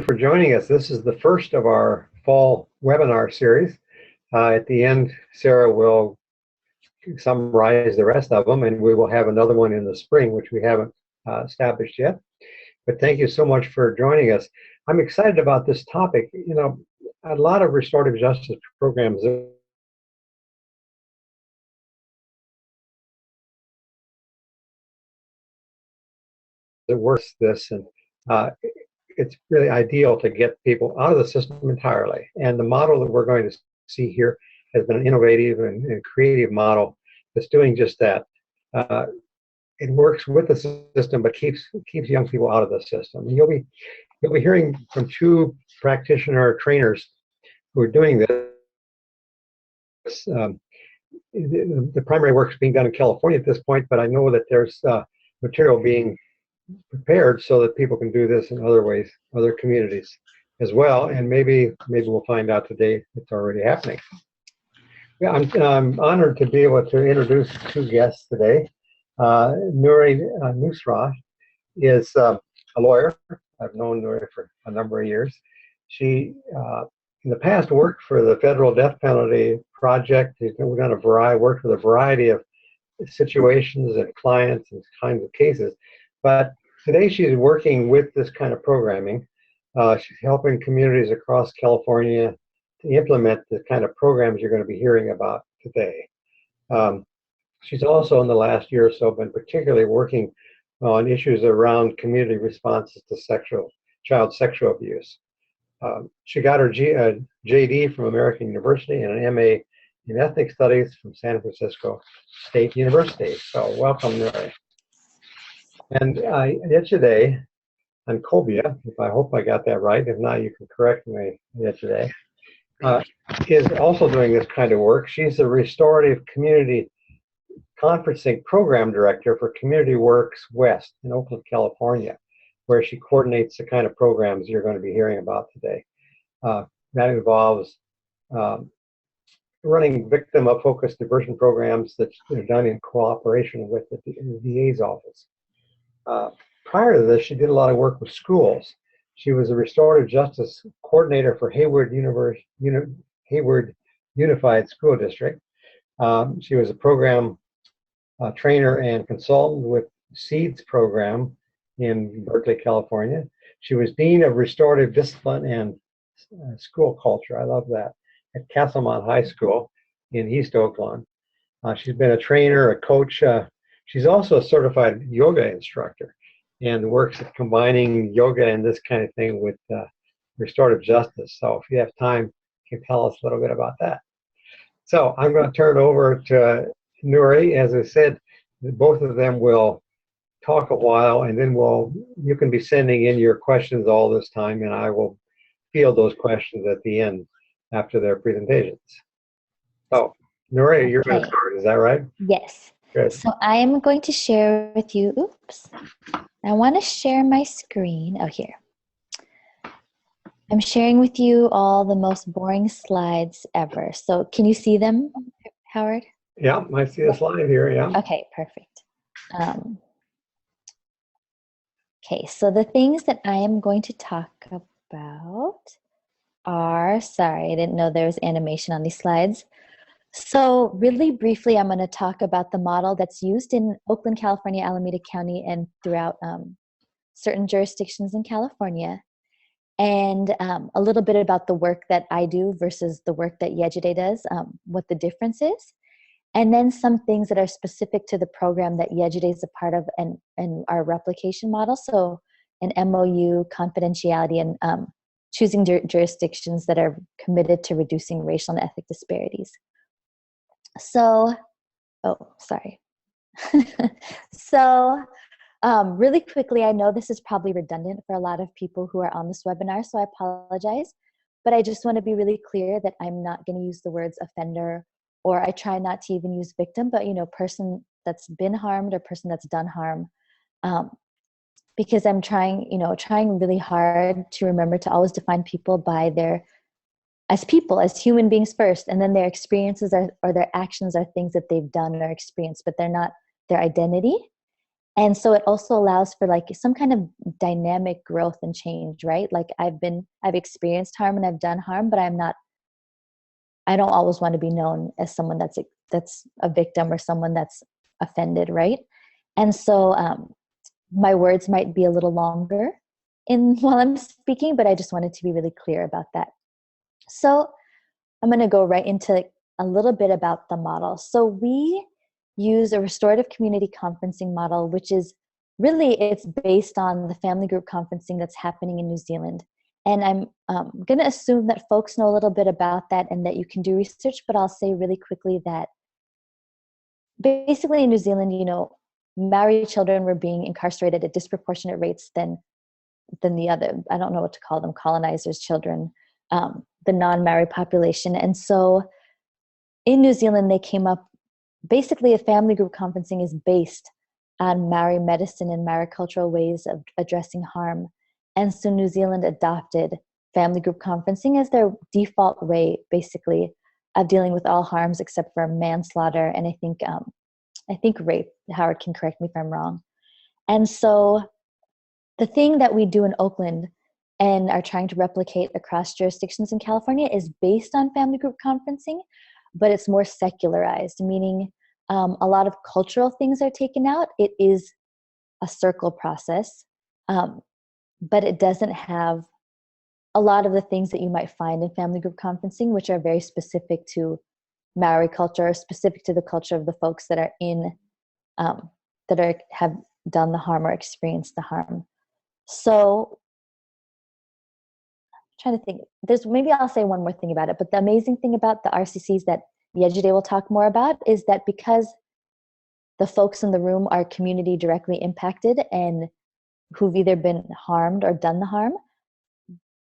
for joining us. This is the first of our fall webinar series. At the end, Sarah will summarize the rest of them, and we will have another one in the spring, which we haven't established yet. But thank you so much for joining us. I'm excited about this topic. You know, a lot of restorative justice programs that works this, and it's really ideal to get people out of the system entirely. And the model that we're going to see here has been an innovative and creative model that's doing just that. It works with the system, but keeps young people out of the system. And you'll be hearing from two practitioner trainers who are doing this. The primary work is being done in California at this point, but I know that there's material being prepared so that people can do this in other ways, other communities as well. And maybe we'll find out today it's already happening. Yeah, I'm honored to be able to introduce two guests today. Nuri Nustrat is a lawyer. I've known Nuri for a number of years. She, in the past, worked for the Federal Death Penalty Project. We've done worked with a variety of situations and clients and kinds of cases. But today she's working with this kind of programming. She's helping communities across California to implement the kind of programs you're going to be hearing about today. She's also in the last year or so been particularly working on issues around community responses to child sexual abuse. She got her JD from American University and an MA in Ethnic Studies from San Francisco State University. So welcome, Nuri. And Yejide Ankobia, I hope I got that right. If not, you can correct me, Yejide, is also doing this kind of work. She's the Restorative Community Conferencing Program Director for Community Works West in Oakland, California, where she coordinates the kind of programs you're going to be hearing about today. That involves running victim-focused diversion programs that are done in cooperation with the VA's office. Prior to this, she did a lot of work with schools. She was a restorative justice coordinator for Hayward Unified School District. She was a program trainer and consultant with SEEDS program in Berkeley, California. She was Dean of Restorative Discipline and School Culture, I love that, at Castlemont High School in East Oakland. She's been a trainer, a coach. She's also a certified yoga instructor and works at combining yoga and this kind of thing with restorative justice. So if you have time, you can tell us a little bit about that. So I'm going to turn it over to Nuri. As I said, both of them will talk a while, and then you can be sending in your questions all this time, and I will field those questions at the end after their presentations. So Nuri, you're going to start, is that right? Yes. Good. So I am going to share with you, oops, I want to share my screen, oh here. I'm sharing with you all the most boring slides ever. So can you see them, Howard? Yeah, I see a slide here, yeah. Okay, perfect. Okay, so the things that I am going to talk about are, sorry, I didn't know there was animation on these slides. So really briefly, I'm going to talk about the model that's used in Oakland, California, Alameda County, and throughout certain jurisdictions in California, and a little bit about the work that I do versus the work that Yejide does, what the difference is, and then some things that are specific to the program that Yejide is a part of and our replication model, so an MOU, confidentiality, and choosing jurisdictions that are committed to reducing racial and ethnic disparities. So, oh, sorry. So, really quickly, I know this is probably redundant for a lot of people who are on this webinar, so I apologize, but I just want to be really clear that I'm not going to use the words offender, or I try not to even use victim, but, you know, person that's been harmed or person that's done harm, because I'm trying really hard to remember to always define people by as people, as human beings first, and then their experiences or their actions are things that they've done or experienced, but they're not their identity. And so it also allows for like some kind of dynamic growth and change, right? Like I've experienced harm and I've done harm, but I don't always want to be known as someone that's a victim or someone that's offended, right? And so my words might be a little longer while I'm speaking, but I just wanted to be really clear about that. So I'm going to go right into a little bit about the model. So we use a restorative community conferencing model, which is really, it's based on the family group conferencing that's happening in New Zealand. And I'm going to assume that folks know a little bit about that and that you can do research, but I'll say really quickly that basically in New Zealand, Maori children were being incarcerated at disproportionate rates than the other, I don't know what to call them, colonizers' children, the non-Maori population. And so in New Zealand, they came up, basically a family group conferencing is based on Maori medicine and Maori cultural ways of addressing harm. And so New Zealand adopted family group conferencing as their default way, basically, of dealing with all harms except for manslaughter and I think rape. Howard can correct me if I'm wrong. And so the thing that we do in Oakland and are trying to replicate across jurisdictions in California is based on family group conferencing, but it's more secularized, meaning a lot of cultural things are taken out. It is a circle process, but it doesn't have a lot of the things that you might find in family group conferencing, which are very specific to Maori culture, specific to the culture of the folks that are have done the harm or experienced the harm. So I'm trying to think, maybe I'll say one more thing about it, but the amazing thing about the RCCs that Yejide will talk more about is that because the folks in the room are community directly impacted and who've either been harmed or done the harm,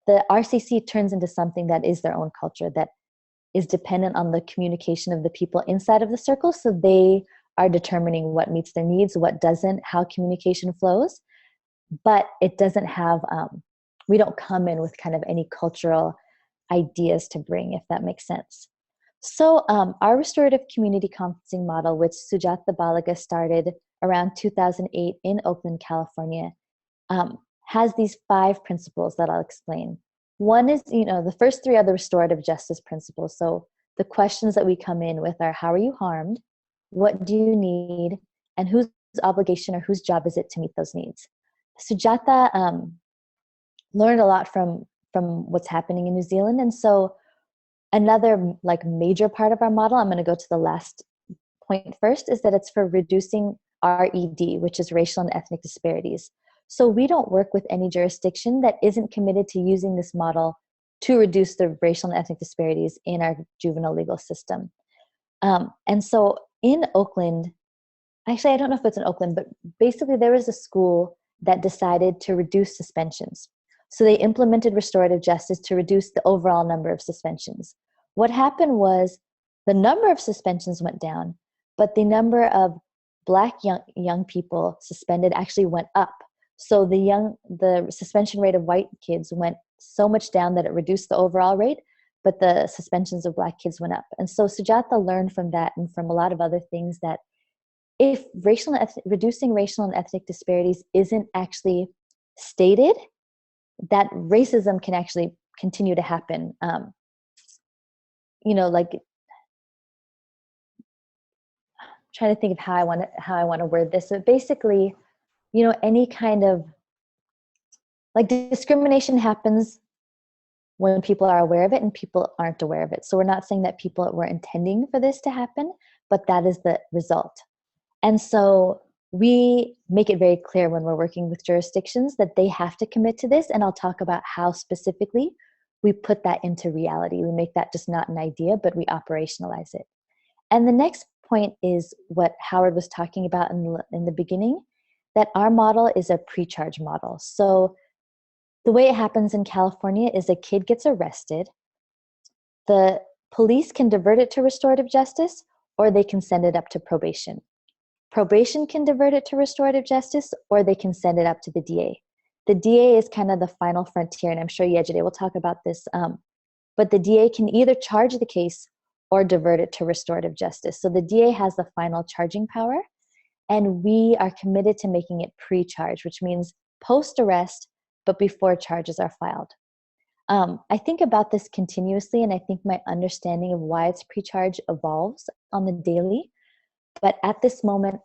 the RCC turns into something that is their own culture, that is dependent on the communication of the people inside of the circle. So they are determining what meets their needs, what doesn't, how communication flows. But it doesn't have, we don't come in with kind of any cultural ideas to bring, if that makes sense. So our restorative community conferencing model, which Sujatha Balaga started around 2008 in Oakland, California, has these 5 principles that I'll explain. One is, the first 3 are the restorative justice principles. So the questions that we come in with are, how are you harmed? What do you need? And whose obligation or whose job is it to meet those needs? Sujatha learned a lot from what's happening in New Zealand. And so another major part of our model, I'm going to go to the last point first, is that it's for reducing RED, which is racial and ethnic disparities. So we don't work with any jurisdiction that isn't committed to using this model to reduce the racial and ethnic disparities in our juvenile legal system. And so in Oakland, actually, I don't know if it's in Oakland, but basically there was a school that decided to reduce suspensions. So they implemented restorative justice to reduce the overall number of suspensions. What happened was the number of suspensions went down, but the number of Black young people suspended actually went up. So the suspension rate of white kids went so much down that it reduced the overall rate, but the suspensions of Black kids went up. And so Sujatha learned from that and from a lot of other things that if reducing racial and ethnic disparities isn't actually stated, that racism can actually continue to happen. Trying to think of how I want to word this. So basically, any kind of discrimination happens when people are aware of it and people aren't aware of it. So we're not saying that people were intending for this to happen, but that is the result. And so we make it very clear when we're working with jurisdictions that they have to commit to this. And I'll talk about how specifically we put that into reality. We make that just not an idea, but we operationalize it. And the next point is what Howard was talking about in the beginning, that our model is a pre-charge model. So the way it happens in California is a kid gets arrested. The police can divert it to restorative justice, or they can send it up to probation. Probation can divert it to restorative justice, or they can send it up to the DA. The DA is kind of the final frontier, and I'm sure Yejide will talk about this, but the DA can either charge the case or divert it to restorative justice. So the DA has the final charging power, And we are committed to making it pre-charge, which means post-arrest, but before charges are filed. I think about this continuously, and I think my understanding of why it's pre-charge evolves on the daily. But at this moment,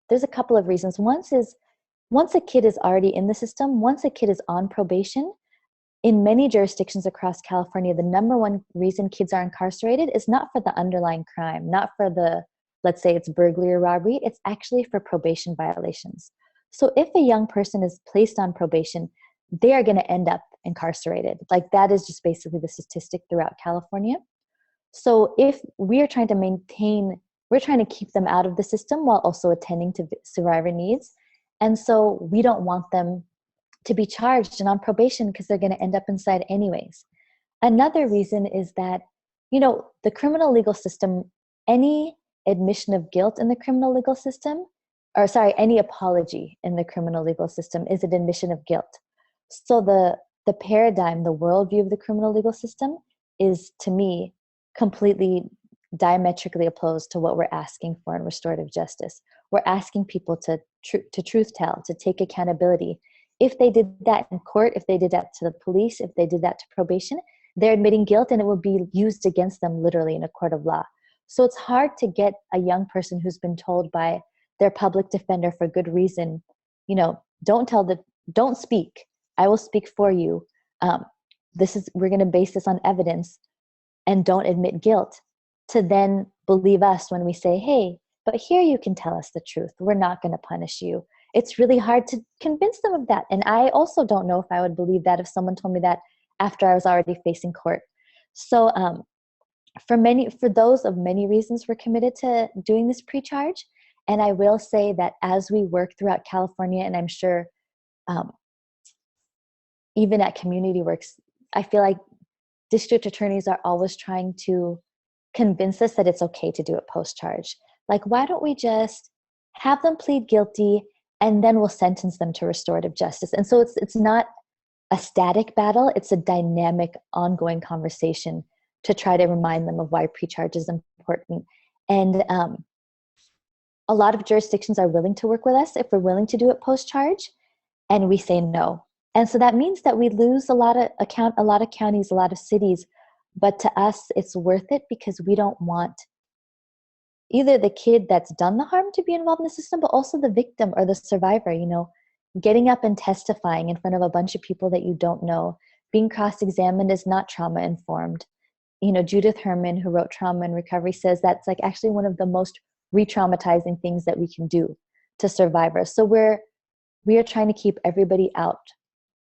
there's a couple of reasons. One is, once a kid is already in the system, once a kid is on probation, in many jurisdictions across California, the number one reason kids are incarcerated is not for the underlying crime, not for the, let's say it's burglary or robbery, it's actually for probation violations. So if a young person is placed on probation, they are going to end up incarcerated. Like, that is just basically the statistic throughout California. So if we're trying to keep them out of the system while also attending to survivor needs. And so we don't want them to be charged and on probation because they're going to end up inside anyways. Another reason is that, the criminal legal system, any admission of guilt in the criminal legal system, any apology in the criminal legal system is an admission of guilt. So the paradigm, the worldview of the criminal legal system is, to me, completely diametrically opposed to what we're asking for in restorative justice. We're asking people to truth tell, to take accountability. If they did that in court, if they did that to the police, if they did that to probation, they're admitting guilt and it will be used against them literally in a court of law. So it's hard to get a young person who's been told by their public defender for good reason, don't speak. I will speak for you. We're going to base this on evidence, and don't admit guilt, to then believe us when we say, hey, but here you can tell us the truth. We're not going to punish you. It's really hard to convince them of that. And I also don't know if I would believe that if someone told me that after I was already facing court. So for those of many reasons, we're committed to doing this pre-charge. And I will say that as we work throughout California, and I'm sure even at Community Works, I feel like district attorneys are always trying to convince us that it's okay to do it post-charge. Like, why don't we just have them plead guilty and then we'll sentence them to restorative justice? And so it's not a static battle, it's a dynamic, ongoing conversation to try to remind them of why pre-charge is important. And a lot of jurisdictions are willing to work with us if we're willing to do it post-charge, and we say no. And so that means that we lose a lot of counties, a lot of cities, but to us, it's worth it because we don't want either the kid that's done the harm to be involved in the system, but also the victim or the survivor, getting up and testifying in front of a bunch of people that you don't know. Being cross-examined is not trauma-informed. Judith Herman, who wrote Trauma and Recovery, says that's like actually one of the most re-traumatizing things that we can do to survivors. So we are trying to keep everybody out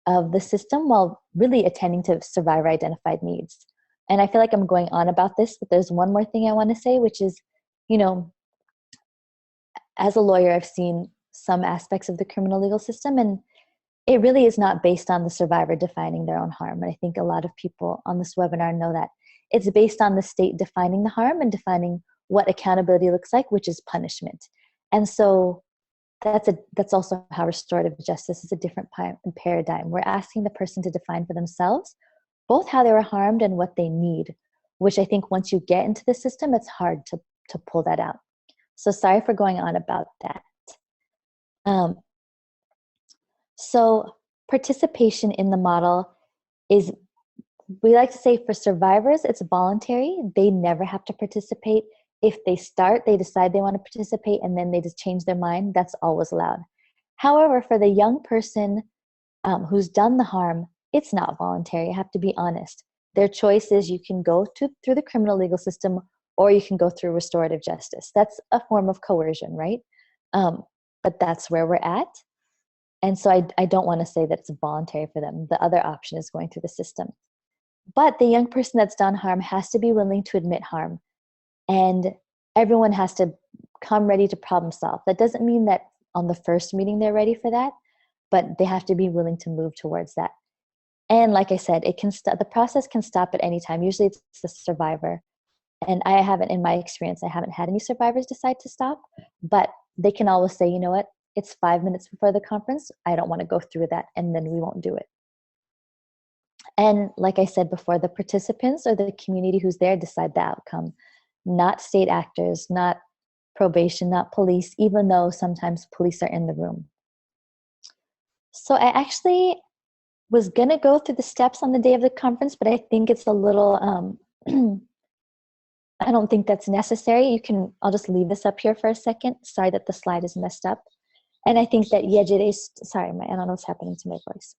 of the system while really attending to survivor identified needs. And I feel like I'm going on about this, but there's one more thing I want to say, which is, as a lawyer, I've seen some aspects of the criminal legal system, and it really is not based on the survivor defining their own harm. And I think a lot of people on this webinar know that. It's based on the state defining the harm and defining what accountability looks like, which is punishment. And so that's also how restorative justice is a different paradigm. We're asking the person to define for themselves both how they were harmed and what they need, which I think once you get into the system, it's hard to pull that out. So sorry for going on about that. So participation in the model is, we like to say for survivors, it's voluntary. They never have to participate. If they decide they want to participate, and then they just change their mind, that's always allowed. However, for the young person who's done the harm, it's not voluntary. I have to be honest. Their choice is you can go through the criminal legal system, or you can go through restorative justice. That's a form of coercion, right? But that's where we're at. And so I don't want to say that it's voluntary for them. The other option is going through the system. But the young person that's done harm has to be willing to admit harm. And everyone has to come ready to problem solve. That doesn't mean that on the first meeting they're ready for that, but they have to be willing to move towards that. And like I said, the process can stop at any time. Usually it's the survivor. And in my experience, I haven't had any survivors decide to stop, but they can always say, you know what, it's 5 minutes before the conference. I don't want to go through that, and then we won't do it. And like I said before, the participants or the community who's there decide the outcome, not state actors, not probation, not police, even though sometimes police are in the room. So I actually was going to go through the steps on the day of the conference, but I think it's a little, I don't think that's necessary. I'll just leave this up here for a second. Sorry that the slide is messed up. And I think that Yejide's, sorry, I don't know what's happening to my voice.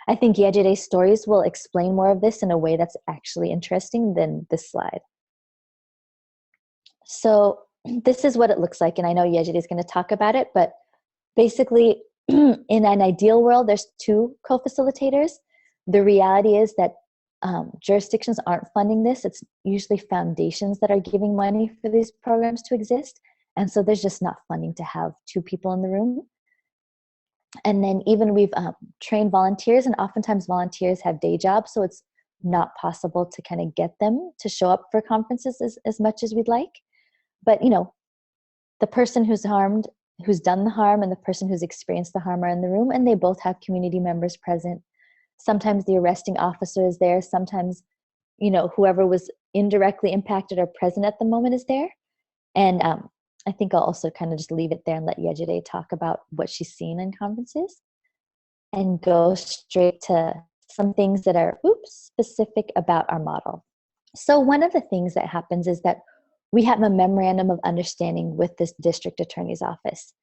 I think Yejide's stories will explain more of this in a way that's actually interesting than this slide. So this is what it looks like, and I know Yejide is going to talk about it, but basically, in an ideal world, there's 2 co-facilitators. The reality is that jurisdictions aren't funding this. It's usually foundations that are giving money for these programs to exist, and so there's just not funding to have 2 people in the room. And then even we've trained volunteers, and oftentimes volunteers have day jobs, so it's not possible to kind of get them to show up for conferences as much as we'd like. But, you know, the person who's harmed, who's done the harm, and the person who's experienced the harm are in the room, and they both have community members present. Sometimes the arresting officer is there. Sometimes, you know, whoever was indirectly impacted or present at the moment is there. And I think I'll also kind of just leave it there and let Yejide talk about what she's seen in conferences and go straight to some things that are specific about our model. So one of the things that happens is that we have a memorandum of understanding with this district attorney's office,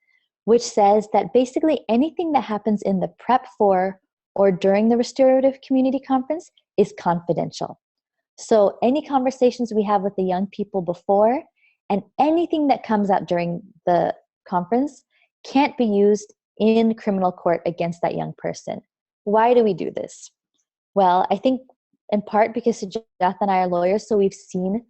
which says that basically anything that happens in the prep for or during the Restorative Community Conference is confidential. So any conversations we have with the young people before and anything that comes out during the conference can't be used in criminal court against that young person. Why do we do this? Well, I think in part because Sujatha and I are lawyers, so we've seen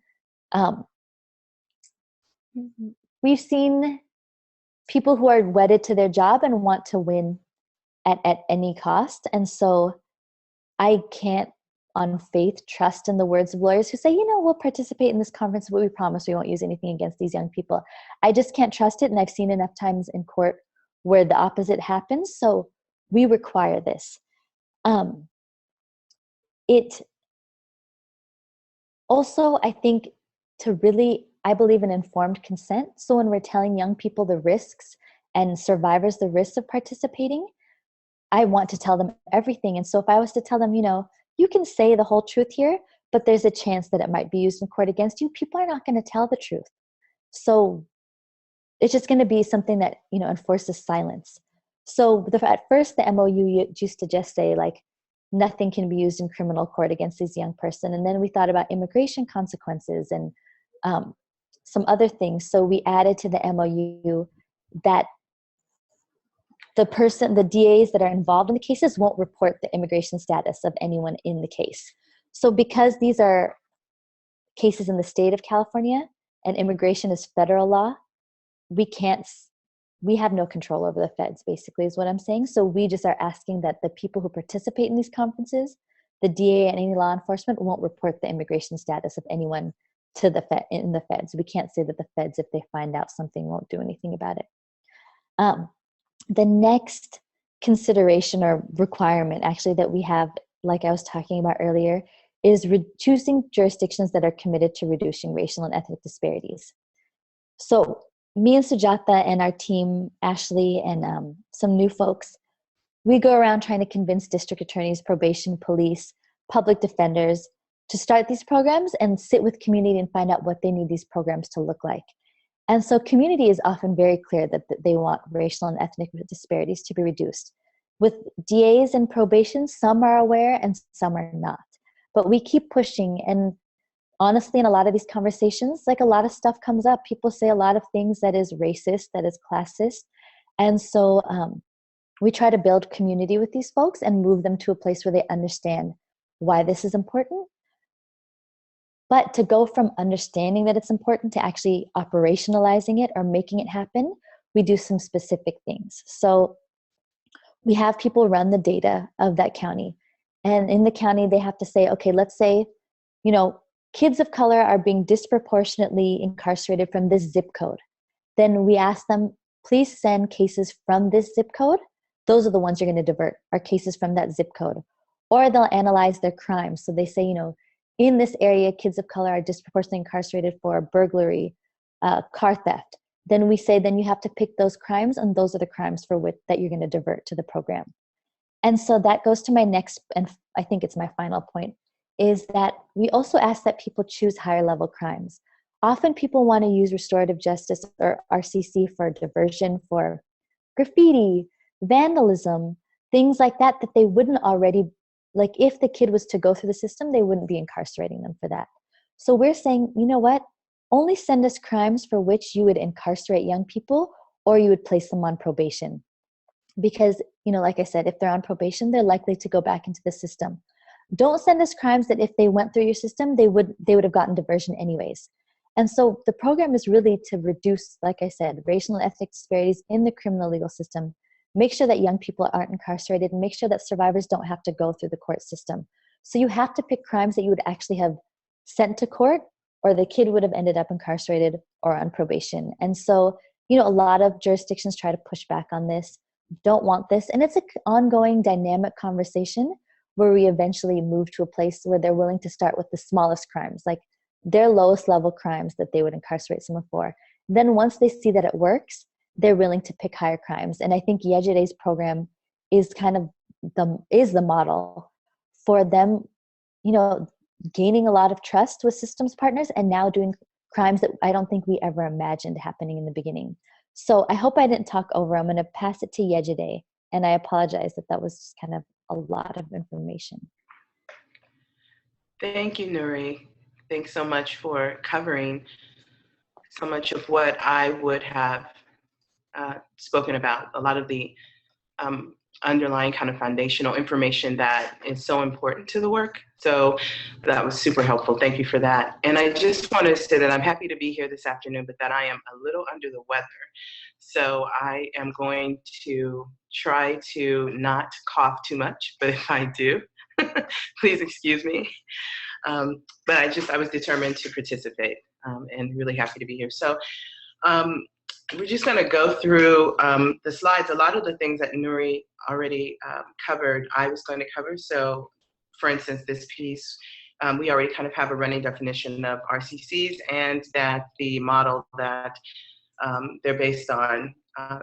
people who are wedded to their job and want to win at any cost. And so I can't, on faith, trust in the words of lawyers who say, you know, we'll participate in this conference, but we promise we won't use anything against these young people. I just can't trust it. And I've seen enough times in court where the opposite happens. So we require this. It also, I think, I believe in informed consent. So when we're telling young people the risks and survivors the risks of participating, I want to tell them everything. And so if I was to tell them, you know, you can say the whole truth here, but there's a chance that it might be used in court against you, people are not going to tell the truth. So it's just going to be something that, you know, enforces silence. So at first, the MOU used to just say, like, nothing can be used in criminal court against this young person. And then we thought about immigration consequences and some other things. So we added to the MOU that the DAs that are involved in the cases won't report the immigration status of anyone in the case. So because these are cases in the state of California and immigration is federal law, we have no control over the feds, basically, is what I'm saying. So we just are asking that the people who participate in these conferences, the DA and any law enforcement, won't report the immigration status of anyone to in the feds. We can't say that the feds, if they find out something, won't do anything about it. The next consideration or requirement, actually, that we have, like I was talking about earlier, is choosing jurisdictions that are committed to reducing racial and ethnic disparities. So me and Sujatha and our team, Ashley and some new folks, we go around trying to convince district attorneys, probation, police, public defenders to start these programs and sit with community and find out what they need these programs to look like. And so community is often very clear that they want racial and ethnic disparities to be reduced. With DAs and probation, some are aware and some are not. But we keep pushing, and honestly, in a lot of these conversations, like, a lot of stuff comes up. People say a lot of things that is racist, that is classist. And so we try to build community with these folks and move them to a place where they understand why this is important. But to go from understanding that it's important to actually operationalizing it or making it happen, we do some specific things. So we have people run the data of that county. And in the county, they have to say, okay, let's say, you know, kids of color are being disproportionately incarcerated from this zip code. Then we ask them, please send cases from this zip code. Those are the ones you're going to divert, are cases from that zip code. Or they'll analyze their crimes. So they say, you know, in this area, kids of color are disproportionately incarcerated for burglary, car theft. then we say, then you have to pick those crimes, and those are the crimes for which that you're going to divert to the program. And so that goes to my next, and I think it's my final point, is that we also ask that people choose higher level crimes. Often people want to use restorative justice or RCC for diversion, for graffiti, vandalism, things like that, that they wouldn't already, like if the kid was to go through the system, they wouldn't be incarcerating them for that. So we're saying, you know what? Only send us crimes for which you would incarcerate young people or you would place them on probation. Because, you know, like I said, if they're on probation, they're likely to go back into the system. Don't send us crimes that if they went through your system, they would have gotten diversion anyways. And so the program is really to reduce, like I said, racial and ethnic disparities in the criminal legal system, make sure that young people aren't incarcerated, and make sure that survivors don't have to go through the court system. So you have to pick crimes that you would actually have sent to court, or the kid would have ended up incarcerated or on probation. And so, you know, a lot of jurisdictions try to push back on this, don't want this. And it's an ongoing dynamic conversation where we eventually move to a place where they're willing to start with the smallest crimes, like their lowest level crimes that they would incarcerate someone for. Then once they see that it works, they're willing to pick higher crimes. And I think Yejide's program is kind of the model for them, you know, gaining a lot of trust with systems partners and now doing crimes that I don't think we ever imagined happening in the beginning. So I hope I didn't talk over. I'm going to pass it to Yejide, and I apologize that was just kind of a lot of information. Thank you, Nuri. Thanks so much for covering so much of what I would have spoken about, a lot of the underlying kind of foundational information that is so important to the work. So that was super helpful. Thank you for that. And I just want to say that I'm happy to be here this afternoon, but that I am a little under the weather. So I am going to try to not cough too much, but if I do, please excuse me. But I was determined to participate and really happy to be here. So we're just going to go through the slides. A lot of the things that Nuri already covered, I was going to cover. So for instance, this piece, we already kind of have a running definition of RCCs, and that the model that they're based on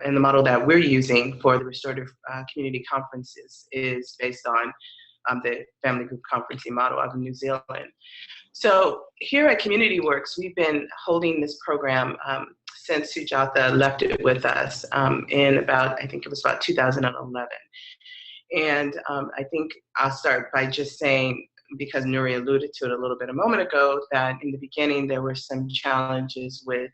and the model that we're using for the Restorative Community Conferences is based on the family group conferencing model of New Zealand. So here at Community Works, we've been holding this program since Sujatha left it with us in about, I think it was about 2011. And I think I'll start by just saying, because Nuri alluded to it a little bit a moment ago, that in the beginning there were some challenges with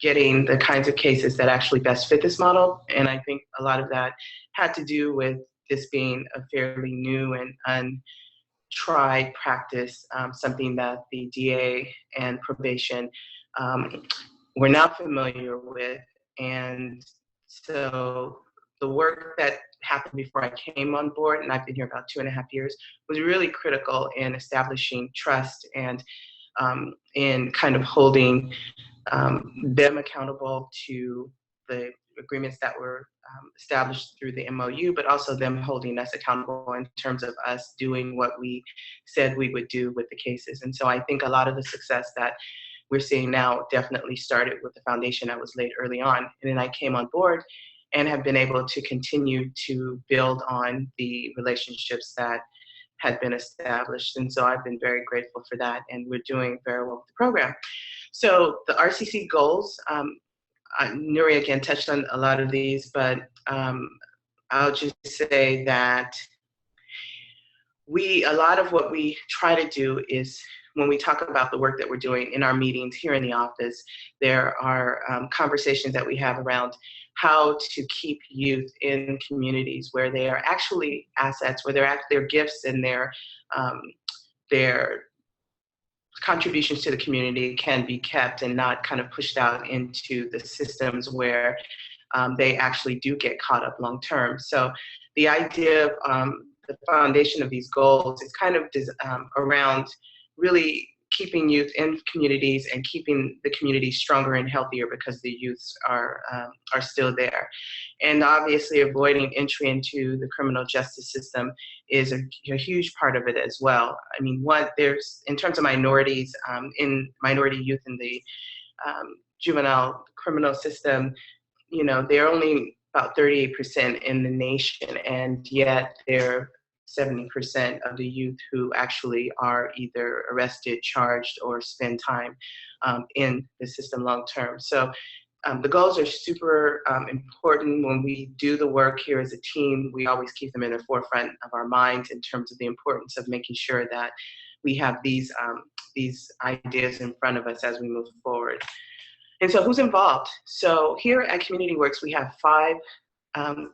getting the kinds of cases that actually best fit this model. And I think a lot of that had to do with this being a fairly new and untried practice, something that the DA and probation were not familiar with. And so the work that happened before I came on board, and I've been here about 2.5 years, was really critical in establishing trust and in kind of holding them accountable to the agreements that were established through the MOU, but also them holding us accountable in terms of us doing what we said we would do with the cases. And so I think a lot of the success that we're seeing now definitely started with the foundation that was laid early on. And then I came on board and have been able to continue to build on the relationships that had been established. And so I've been very grateful for that, and we're doing very well with the program. So the RCC goals, Nuri again touched on a lot of these, but I'll just say that a lot of what we try to do is, when we talk about the work that we're doing in our meetings here in the office, there are conversations that we have around how to keep youth in communities where they are actually assets, where their gifts and their contributions to the community can be kept and not kind of pushed out into the systems where they actually do get caught up long term. So the idea of the foundation of these goals is kind of around really keeping youth in communities and keeping the community stronger and healthier because the youths are still there. And obviously avoiding entry into the criminal justice system is a huge part of it as well. I mean, in terms of minorities, in minority youth in the juvenile criminal system, you know, they're only about 38% in the nation, and yet they're 70% of the youth who actually are either arrested, charged, or spend time in the system long term. So the goals are super important. When we do the work here as a team, we always keep them in the forefront of our minds in terms of the importance of making sure that we have these ideas in front of us as we move forward. And so who's involved? So here at Community Works, we have 5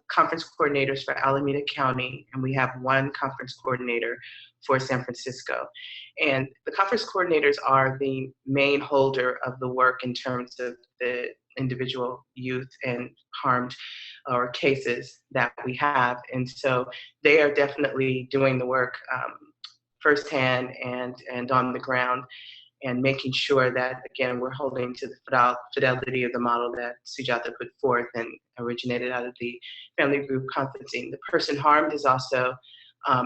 conference coordinators for Alameda County, and we have 1 conference coordinator for San Francisco. And the conference coordinators are the main holder of the work in terms of the individual youth and harmed or cases that we have. And so they are definitely doing the work firsthand and on the ground, and making sure that, again, we're holding to the fidelity of the model that Sujata put forth and originated out of the family group conferencing. The person harmed is also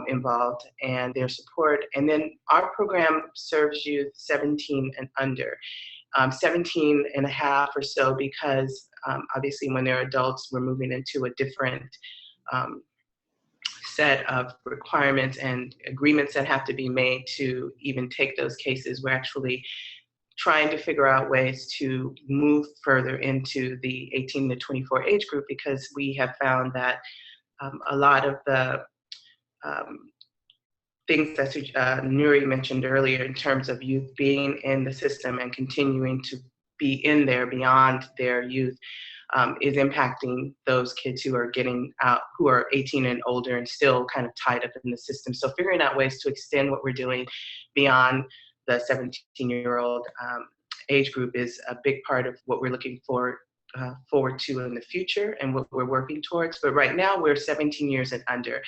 involved, and their support. And then our program serves youth 17 and under, 17 and a half or so, because obviously when they're adults, we're moving into a different set of requirements and agreements that have to be made to even take those cases. We're actually trying to figure out ways to move further into the 18 to 24 age group, because we have found that a lot of the things that Nuri mentioned earlier in terms of youth being in the system and continuing to be in there beyond their youth is impacting those kids who are getting out, who are 18 and older and still kind of tied up in the system. So figuring out ways to extend what we're doing beyond the 17-year-old age group is a big part of what we're looking forward to in the future and what we're working towards. But right now we're 17 years and under.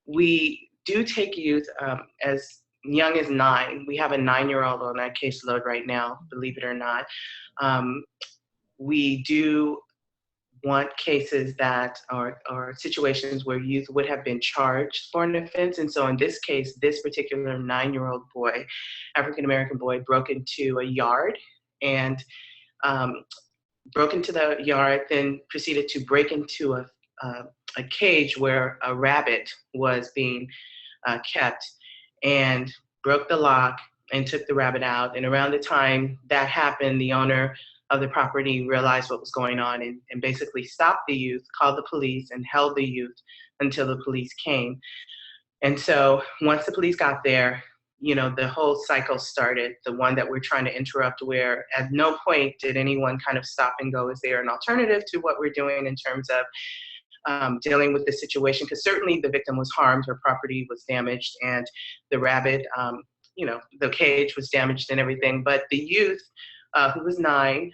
We do take youth as young as 9. We have a 9-year-old on our caseload right now, believe it or not. We do want cases that are situations where youth would have been charged for an offense. And so in this case, this particular 9-year-old boy, African-American boy, broke into a yard and broke into the yard, then proceeded to break into a cage where a rabbit was being kept, and broke the lock and took the rabbit out. And around the time that happened, the owner of the property realized what was going on and basically stopped the youth, called the police, and held the youth until the police came. And so once the police got there, you know, the whole cycle started, the one that we're trying to interrupt, where at no point did anyone kind of stop and go, is there an alternative to what we're doing in terms of dealing with the situation? Because certainly the victim was harmed, her property was damaged, and the rabbit, you know, the cage was damaged and everything. But the youth, who was 9,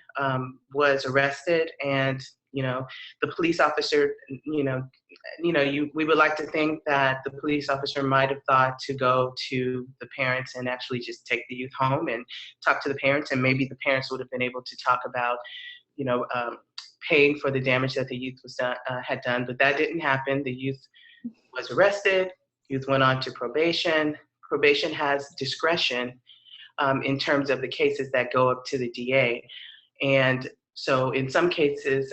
was arrested, and you know, the police officer, we would like to think that the police officer might have thought to go to the parents and actually just take the youth home and talk to the parents, and maybe the parents would have been able to talk about, paying for the damage that the youth was had done. But that didn't happen. The youth was arrested. Youth went on to probation. Probation has discretion in terms of the cases that go up to the DA. And so in some cases,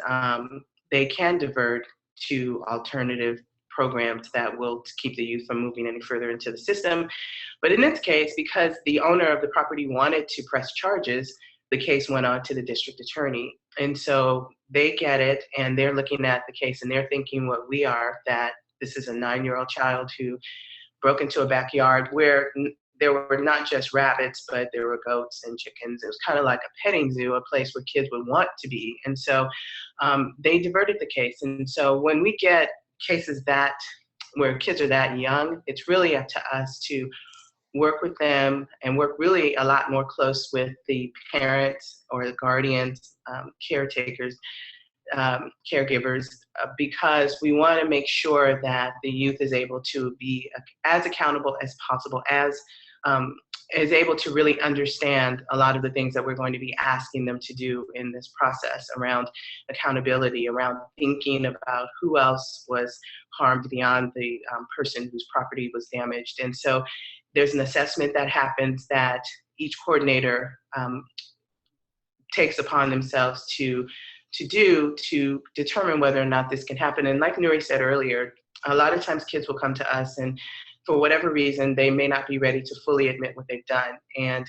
they can divert to alternative programs that will keep the youth from moving any further into the system. But in this case, because the owner of the property wanted to press charges, the case went on to the district attorney. And so they get it, and they're looking at the case, and they're thinking what we are, that this is a 9-year-old child who broke into a backyard where there were not just rabbits, but there were goats and chickens. It was kind of like a petting zoo, a place where kids would want to be. And so they diverted the case. And so when we get cases where kids are that young, it's really up to us to work with them and work really a lot more close with the parents or the guardians, caretakers, caregivers, because we want to make sure that the youth is able to be as accountable as possible, is able to really understand a lot of the things that we're going to be asking them to do in this process around accountability, around thinking about who else was harmed beyond the person whose property was damaged. And so there's an assessment that happens that each coordinator takes upon themselves to do to determine whether or not this can happen. And like Nuri said earlier, a lot of times kids will come to us and for whatever reason, they may not be ready to fully admit what they've done. And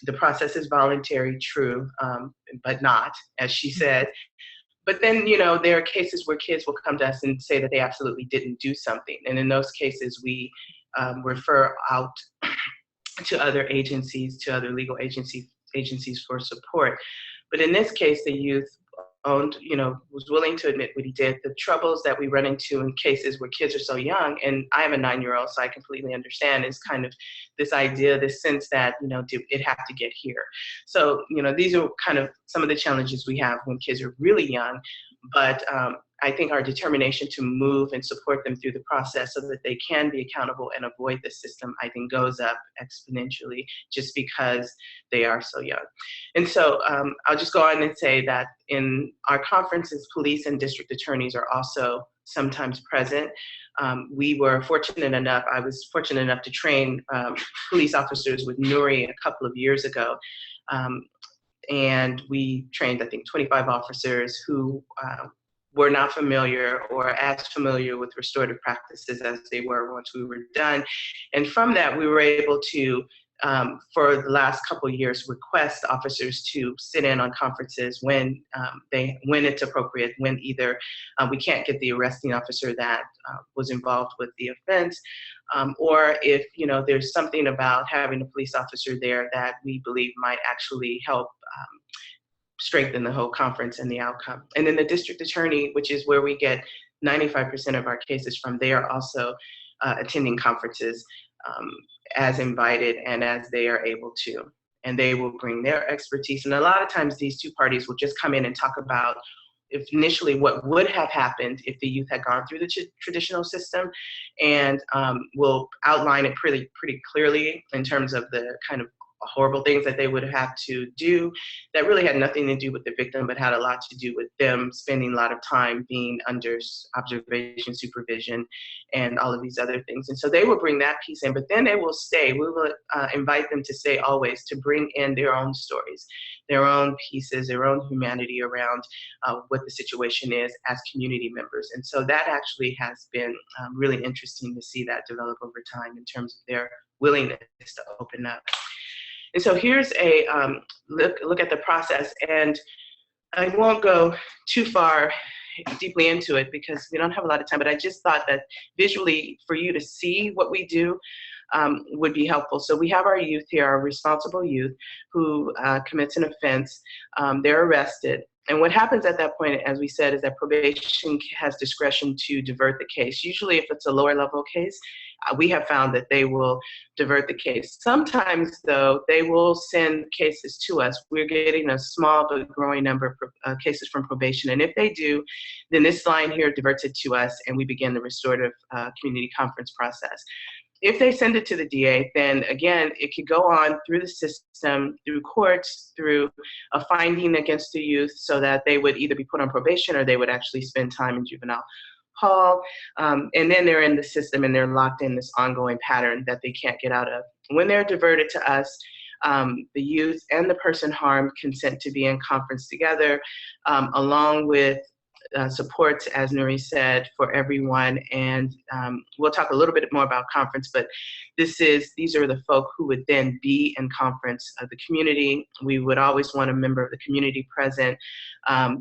the process is voluntary, true, but not, as she said. But then, you know, there are cases where kids will come to us and say that they absolutely didn't do something. And in those cases, we refer out to other agencies, to other legal agencies for support. But in this case, the youth was willing to admit what he did. The troubles that we run into in cases where kids are so young, and I have a 9-year-old, so I completely understand, is kind of this idea, this sense that, did it have to get here? So, these are kind of some of the challenges we have when kids are really young, but I think our determination to move and support them through the process so that they can be accountable and avoid the system, I think goes up exponentially just because they are so young. And so I'll just go on and say that in our conferences, police and district attorneys are also sometimes present. We were fortunate enough, I was fortunate enough to train police officers with nuri a couple of years ago. And we trained, I think, 25 officers who were not familiar or as familiar with restorative practices as they were once we were done. And from that, we were able to, for the last couple of years, request officers to sit in on conferences when it's appropriate, when either we can't get the arresting officer that was involved with the offense, or if there's something about having a police officer there that we believe might actually help strengthen the whole conference and the outcome. And then the district attorney, which is where we get 95% of our cases from, they are also attending conferences as invited and as they are able to. And they will bring their expertise. And a lot of times these two parties will just come in and talk about initially what would have happened if the youth had gone through the traditional system, and will outline it pretty clearly in terms of the kind of horrible things that they would have to do that really had nothing to do with the victim, but had a lot to do with them spending a lot of time being under observation, supervision, and all of these other things. And so they will bring that piece in, but then they will stay. We will invite them to stay always, to bring in their own stories, their own pieces, their own humanity around what the situation is as community members. And so that actually has been really interesting to see that develop over time in terms of their willingness to open up. And so here's a look at the process, and I won't go too far deeply into it because we don't have a lot of time, but I just thought that visually for you to see what we do would be helpful. So we have our youth here, our responsible youth who commits an offense. They're arrested. And what happens at that point, as we said, is that probation has discretion to divert the case. Usually if it's a lower level case, we have found that they will divert the case. Sometimes, though, they will send cases to us. We're getting a small but growing number of cases from probation. And if they do, then this line here diverts it to us, and we begin the restorative community conference process. If they send it to the DA, then again, it could go on through the system, through courts, through a finding against the youth so that they would either be put on probation or they would actually spend time in juvenile hall. And then they're in the system and they're locked in this ongoing pattern that they can't get out of. When they're diverted to us, the youth and the person harmed consent to be in conference together, along with supports, as Nuri said, for everyone. And we'll talk a little bit more about conference, but these are the folk who would then be in conference of the community. We would always want a member of the community present,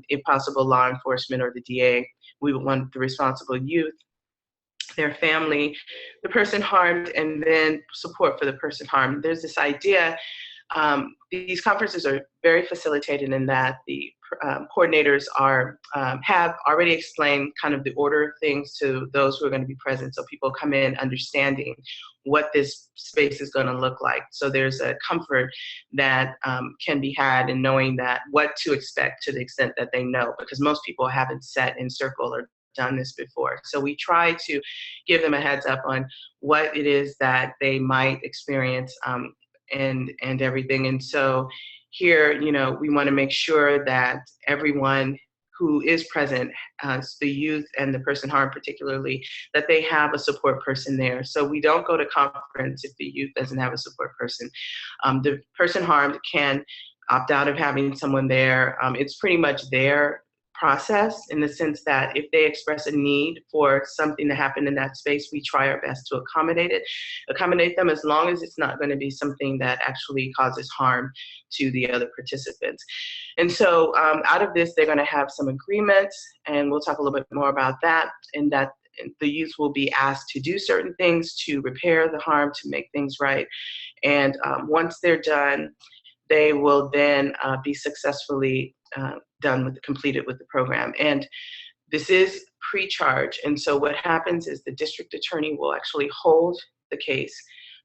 if possible, law enforcement or the DA. We would want the responsible youth, their family, the person harmed, and then support for the person harmed. There's this idea, these conferences are very facilitated in that the coordinators have already explained kind of the order of things to those who are going to be present, so people come in understanding what this space is going to look like. So there's a comfort that can be had in knowing that what to expect to the extent that they know, because most people haven't sat in circle or done this before. So we try to give them a heads up on what it is that they might experience and everything. And so here, we want to make sure that everyone who is present, the youth and the person harmed particularly, that they have a support person there. So we don't go to conference if the youth doesn't have a support person. The person harmed can opt out of having someone there. It's pretty much their process, in the sense that if they express a need for something to happen in that space, we try our best to accommodate them, as long as it's not going to be something that actually causes harm to the other participants. And so out of this, they're going to have some agreements, and we'll talk a little bit more about that, and that the youth will be asked to do certain things to repair the harm, to make things right. And once they're done, they will then be successfully completed with the program. And this is pre-charge. And so what happens is the district attorney will actually hold the case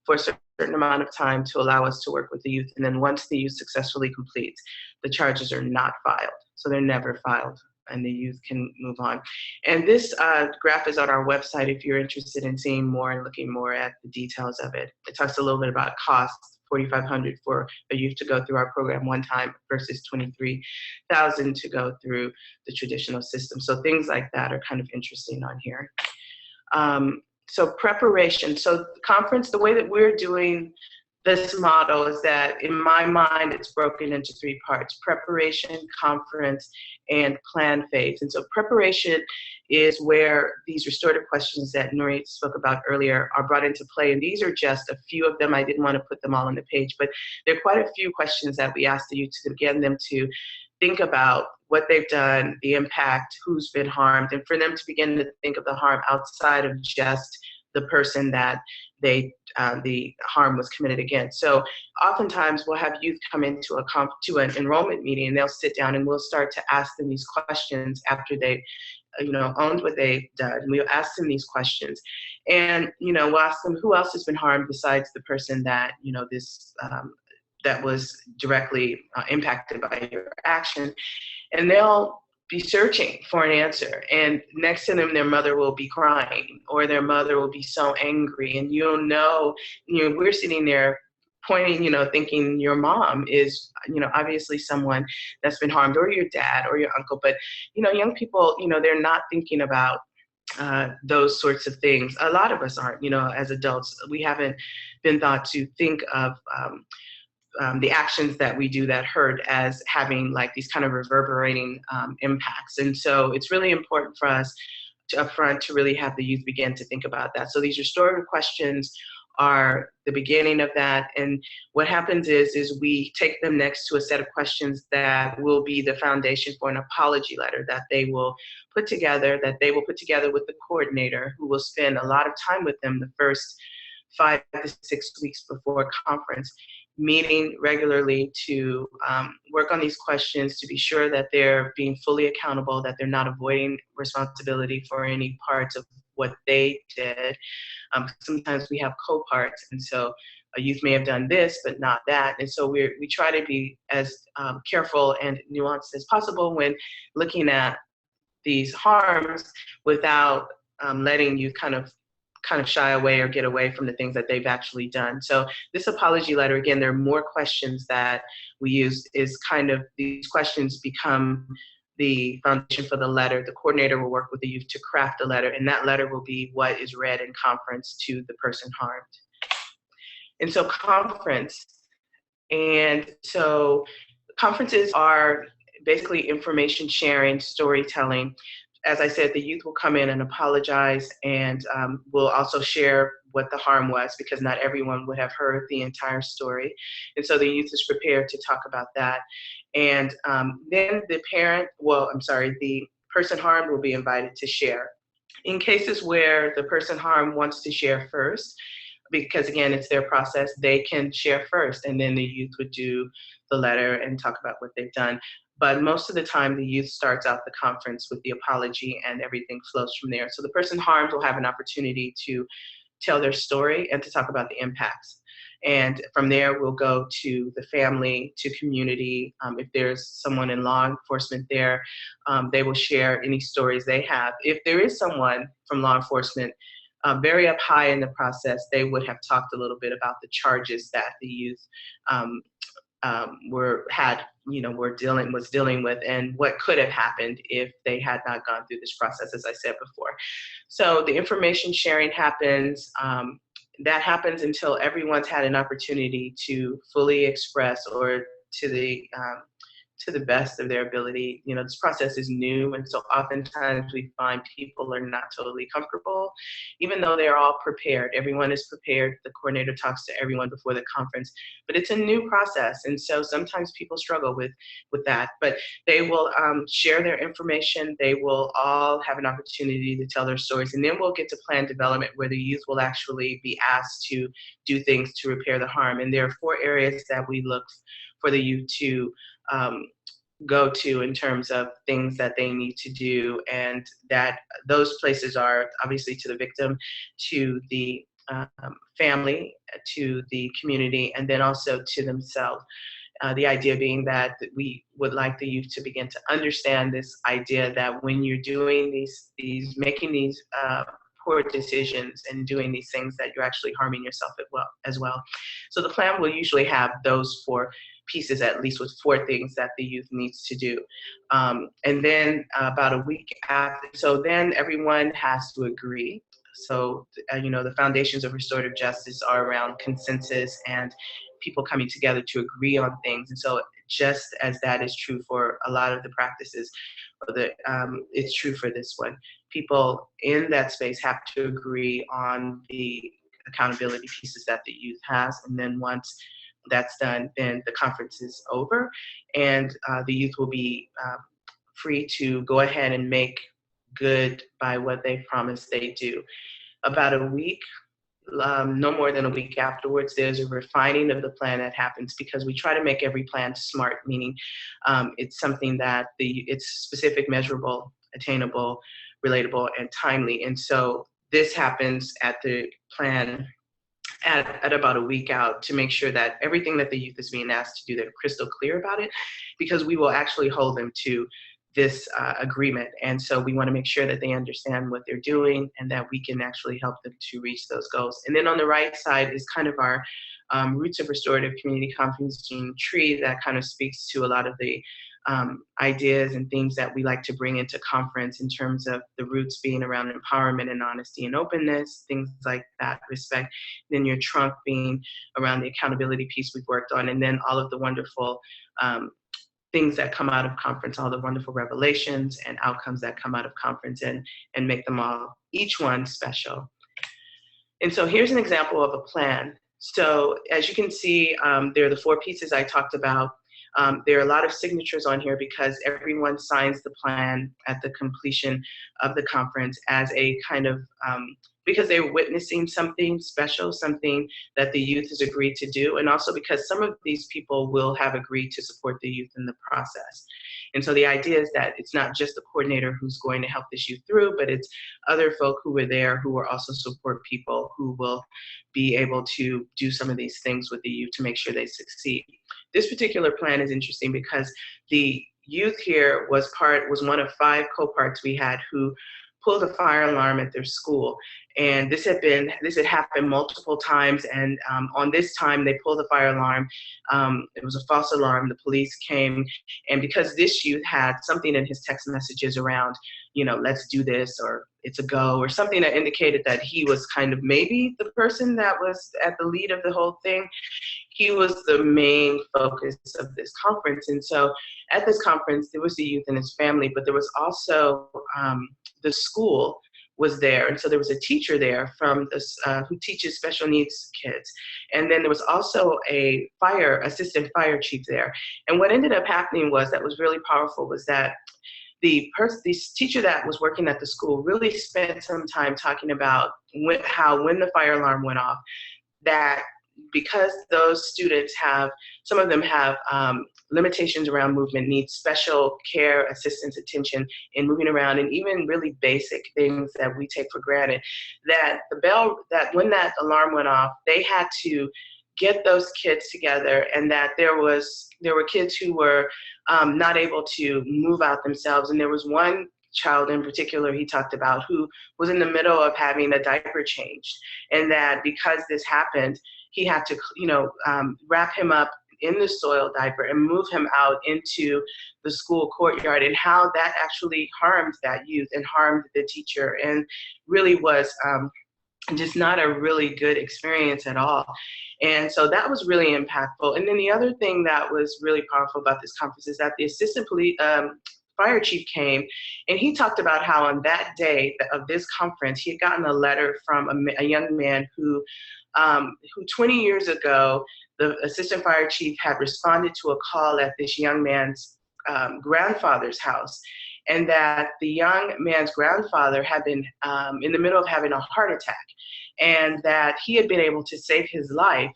for a certain amount of time to allow us to work with the youth. And then once the youth successfully completes, the charges are not filed. So they're never filed, and the youth can move on. And this graph is on our website if you're interested in seeing more and looking more at the details of it. It talks a little bit about costs. $4,500 for a youth to go through our program one time versus $23,000 to go through the traditional system. So things like that are kind of interesting on here. So preparation. So the conference, the way that we're doing this model is that, in my mind, it's broken into 3 parts: preparation, conference, and plan phase. And so preparation is where these restorative questions that Nuri spoke about earlier are brought into play. And these are just a few of them. I didn't want to put them all on the page, but there are quite a few questions that we ask the youth to get them to think about what they've done, the impact, who's been harmed, and for them to begin to think of the harm outside of just the person that the harm was committed against. So oftentimes we'll have youth come into an enrollment meeting, and they'll sit down and we'll start to ask them these questions after they owned what they've done. We'll ask them these questions, and we'll ask them, who else has been harmed besides the person that that was directly impacted by your action? And they'll be searching for an answer, and next to them their mother will be crying, or their mother will be so angry, and we're sitting there pointing, thinking your mom is, obviously someone that's been harmed, or your dad or your uncle. But young people, they're not thinking about those sorts of things. A lot of us aren't. As adults, we haven't been taught to think of the actions that we do that hurt as having like these kind of reverberating impacts. And so it's really important for us upfront to really have the youth begin to think about that. So these restorative questions are the beginning of that. And what happens is we take them next to a set of questions that will be the foundation for an apology letter that they will put together with the coordinator, who will spend a lot of time with them the first 5 to 6 weeks before conference, meeting regularly to work on these questions, to be sure that they're being fully accountable, that they're not avoiding responsibility for any parts of what they did. Sometimes we have co-parts, and so a youth may have done this, but not that. And so we try to be as careful and nuanced as possible when looking at these harms, without letting you kind of shy away or get away from the things that they've actually done. So this apology letter, again, there are more questions that we use, is kind of these questions become the foundation for the letter. The coordinator will work with the youth to craft a letter, and that letter will be what is read in conference to the person harmed. And so conferences are basically information sharing, storytelling. As I said, the youth will come in and apologize, and will also share what the harm was, because not everyone would have heard the entire story. And so the youth is prepared to talk about that. And then the person harmed will be invited to share. In cases where the person harmed wants to share first, because again, it's their process, they can share first, and then the youth would do the letter and talk about what they've done. But most of the time, the youth starts out the conference with the apology, and everything flows from there. So the person harmed will have an opportunity to tell their story and to talk about the impacts. And from there, we'll go to the family, to community. If there's someone in law enforcement there, they will share any stories they have. If there is someone from law enforcement very up high in the process, they would have talked a little bit about the charges that the youth was dealing with, and what could have happened if they had not gone through this process, as I said before. So the information sharing happens. That happens until everyone's had an opportunity to fully express or to the best of their ability. You know, this process is new, and so oftentimes we find people are not totally comfortable, even though they're all prepared. Everyone is prepared. The coordinator talks to everyone before the conference, but it's a new process, and so sometimes people struggle with that. But they will share their information. They will all have an opportunity to tell their stories, and then we'll get to plan development, where the youth will actually be asked to do things to repair the harm. And there are 4 areas that we look for the youth to go to in terms of things that they need to do, and that those places are obviously to the victim, to the family, to the community, and then also to themselves. The idea being that we would like the youth to begin to understand this idea that when you're doing making these poor decisions and doing these things, that you're actually harming yourself as well. So the plan will usually have those 4 pieces, at least with 4 things that the youth needs to do. And then about a week after, so then everyone has to agree. So, you know, the foundations of restorative justice are around consensus and people coming together to agree on things. And so just as that is true for a lot of the practices, it's true for this one. People in that space have to agree on the accountability pieces that the youth has. And then once that's done, then the conference is over, and the youth will be free to go ahead and make good by what they promised they do. About a week, no more than a week afterwards, there's a refining of the plan that happens, because we try to make every plan smart, meaning it's something that it's specific, measurable, attainable, relatable, and timely. And so this happens at the plan at about a week out, to make sure that everything that the youth is being asked to do, they're crystal clear about it, because we will actually hold them to this agreement. And so we want to make sure that they understand what they're doing, and that we can actually help them to reach those goals. And then on the right side is kind of our Roots of Restorative Community Conferencing tree that kind of speaks to a lot of the ideas and things that we like to bring into conference, in terms of the roots being around empowerment and honesty and openness, things like that, respect. Then your trunk being around the accountability piece we've worked on, and then all of the wonderful things that come out of conference, all the wonderful revelations and outcomes that come out of conference, and make them all, each one, special. And so here's an example of a plan. So as you can see, there are the 4 pieces I talked about. There are a lot of signatures on here, because everyone signs the plan at the completion of the conference as a kind of, because they're witnessing something special, something that the youth has agreed to do, and also because some of these people will have agreed to support the youth in the process. And so the idea is that it's not just the coordinator who's going to help this youth through, but it's other folk who were there who are also support people, who will be able to do some of these things with the youth to make sure they succeed. This particular plan is interesting because the youth here was one of 5 co-parts we had who pulled a fire alarm at their school. And this had happened multiple times. And on this time, they pulled the fire alarm. It was a false alarm. The police came. And because this youth had something in his text messages around, you know, let's do this, or it's a go, or something that indicated that he was kind of maybe the person that was at the lead of the whole thing, he was the main focus of this conference. And so at this conference, there was the youth and his family, but there was also the school was there. And so there was a teacher there from this, who teaches special needs kids. And then there was also a assistant fire chief there. And what ended up happening that was really powerful was that this teacher that was working at the school really spent some time talking about when the fire alarm went off, that because those students some of them have limitations around movement, need special care, assistance, attention in moving around, and even really basic things that we take for granted, that when that alarm went off, they had to get those kids together, and that there were kids who were not able to move out themselves. And there was one child in particular he talked about who was in the middle of having a diaper changed, and that because this happened, he had to, wrap him up in the soiled diaper and move him out into the school courtyard, and how that actually harmed that youth and harmed the teacher, and really was just not a really good experience at all. And so that was really impactful. And then the other thing that was really powerful about this conference is that the assistant police fire chief came, and he talked about how on that day of this conference, he had gotten a letter from a young man who 20 years ago, the assistant fire chief had responded to a call at this young man's grandfather's house, and that the young man's grandfather had been in the middle of having a heart attack, and that he had been able to save his life.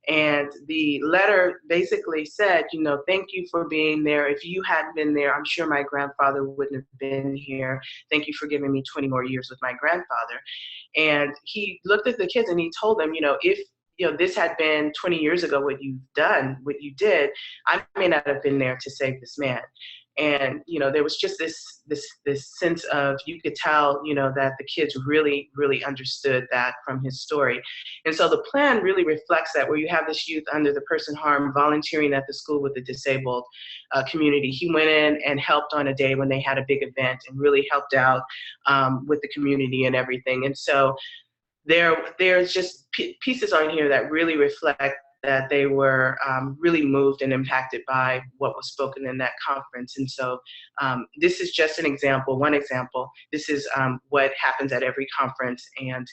And the letter basically said, you know, thank you for being there. If you hadn't been there, I'm sure my grandfather wouldn't have been here. Thank you for giving me 20 more years with my grandfather. And he looked at the kids and he told them, you know, if this had been 20 years ago, what you did, I may not have been there to save this man. And, you know, there was just this sense of, you could tell, you know, that the kids really, really understood that from his story. And so the plan really reflects that, where you have this youth under the person harm volunteering at the school with the disabled community. He went in and helped on a day when they had a big event and really helped out with the community and everything. And so there's just pieces on here that really reflect that they were really moved and impacted by what was spoken in that conference. And so this is just an example, one example. This is what happens at every conference. And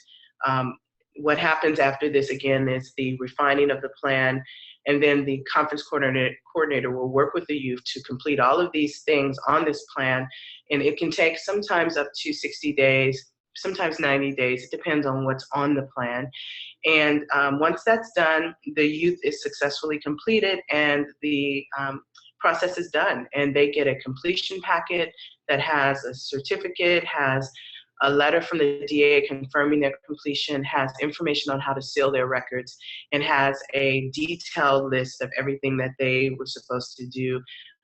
what happens after this, again, is the refining of the plan. And then the conference coordinator will work with the youth to complete all of these things on this plan. And it can take sometimes up to 60 days, sometimes 90 days. It depends on what's on the plan. And once that's done, the youth is successfully completed and the process is done. And they get a completion packet that has a certificate, has a letter from the DA confirming their completion, has information on how to seal their records, and has a detailed list of everything that they were supposed to do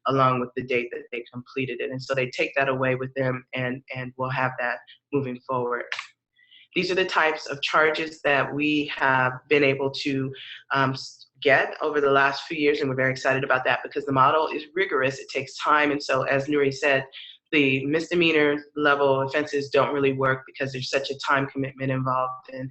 along with the date that they completed it. And so they take that away with them, and we'll have that moving forward. These are the types of charges that we have been able to get over the last few years, and we're very excited about that because the model is rigorous. It takes time, and so as Nuri said, the misdemeanor level offenses don't really work because there's such a time commitment involved in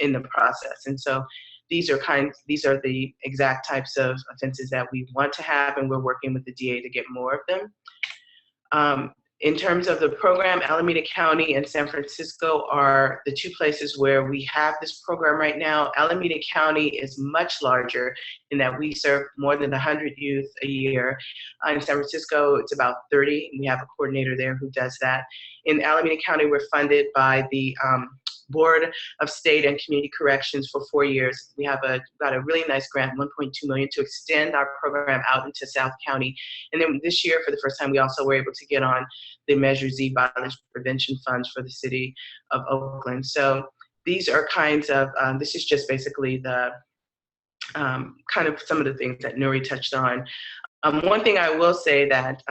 the process. And so these are the exact types of offenses that we want to have, and we're working with the DA to get more of them. In terms of the program, Alameda County and San Francisco are the two places where we have this program right now. Alameda County is much larger in that we serve more than 100 youth a year. In San Francisco, it's about 30, and we have a coordinator there who does that. In Alameda County, we're funded by the Board of State and Community Corrections for 4 years. We have got a really nice grant, $1.2 million, to extend our program out into South County. And then this year, for the first time, we also were able to get on the Measure Z violence prevention funds for the city of Oakland. So these are kinds of, this is just basically the kind of some of the things that Nuri touched on. One thing I will say that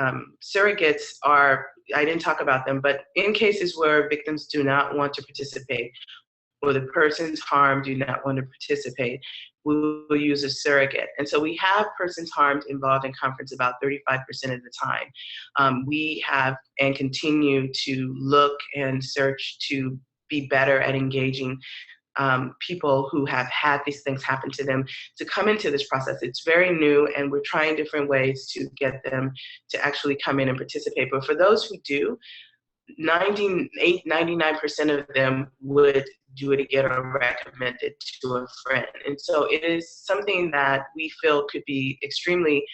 surrogates are, I didn't talk about them, but in cases where victims do not want to participate or the persons harmed do not want to participate, we will use a surrogate. And so we have persons harmed involved in conference about 35% of the time. We have and continue to look and search to be better at engaging people who have had these things happen to them to come into this process. It's very new, and we're trying different ways to get them to actually come in and participate. But for those who do, 98, 99% of them would do it again or recommend it to a friend. And so it is something that we feel could be extremely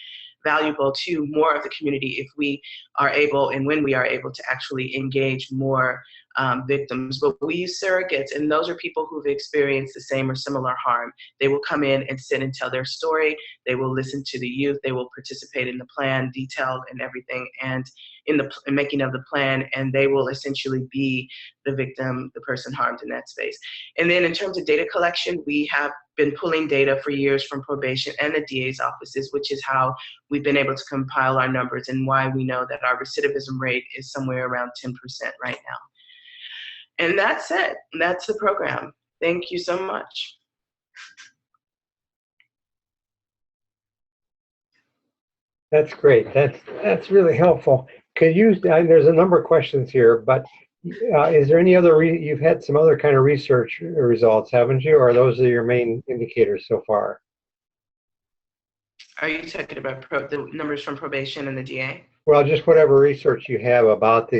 valuable to more of the community if we are able, and when we are able, to actually engage more victims. But we use surrogates, and those are people who've experienced the same or similar harm. They will come in and sit and tell their story. They will listen to the youth. They will participate in the plan, detailed and everything, and in the making of the plan, and they will essentially be the victim, the person harmed in that space. And then in terms of data collection, we have been pulling data for years from probation and the DA's offices, which is how we've been able to compile our numbers and why we know that our recidivism rate is somewhere around 10% right now. And that's it. That's the program. Thank you so much. That's great. That's really helpful. Could you, there's a number of questions here, but Is there any other, you've had some other kind of research results, haven't you? Or those are your main indicators so far? Are you talking about the numbers from probation and the DA? Well, just whatever research you have about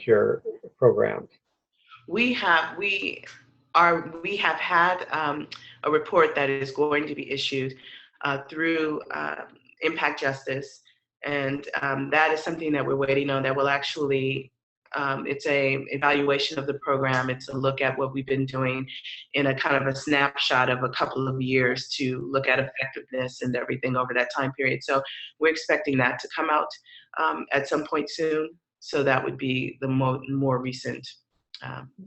your programs. We have had a report that is going to be issued through Impact Justice, and that is something that we're waiting on. That will actually, it's a evaluation of the program. It's a look at what we've been doing in a kind of a snapshot of a couple of years to look at effectiveness and everything over that time period. So we're expecting that to come out at some point soon. So that would be the more recent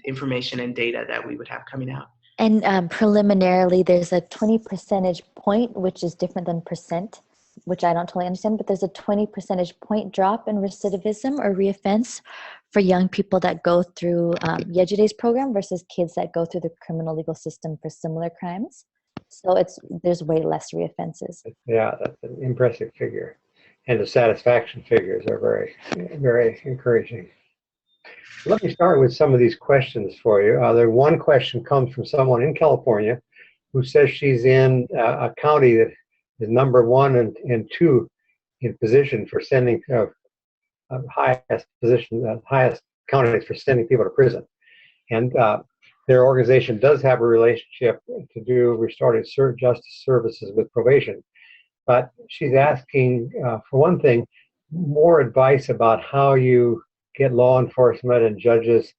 information and data that we would have coming out. And preliminarily, there's a 20 percentage point, which is different than percent, which I don't totally understand, but there's a 20 percentage point drop in recidivism or reoffense for young people that go through Yejide's program versus kids that go through the criminal legal system for similar crimes. So there's way less reoffenses. Yeah, that's an impressive figure. And the satisfaction figures are very, very encouraging. Let me start with some of these questions for you. One question comes from someone in California who says she's in a county that is number 1 and 2 in position for sending highest counties for sending people to prison. And their organization does have a relationship to do restorative justice services with probation. But she's asking, for one thing, more advice about how you get law enforcement and judges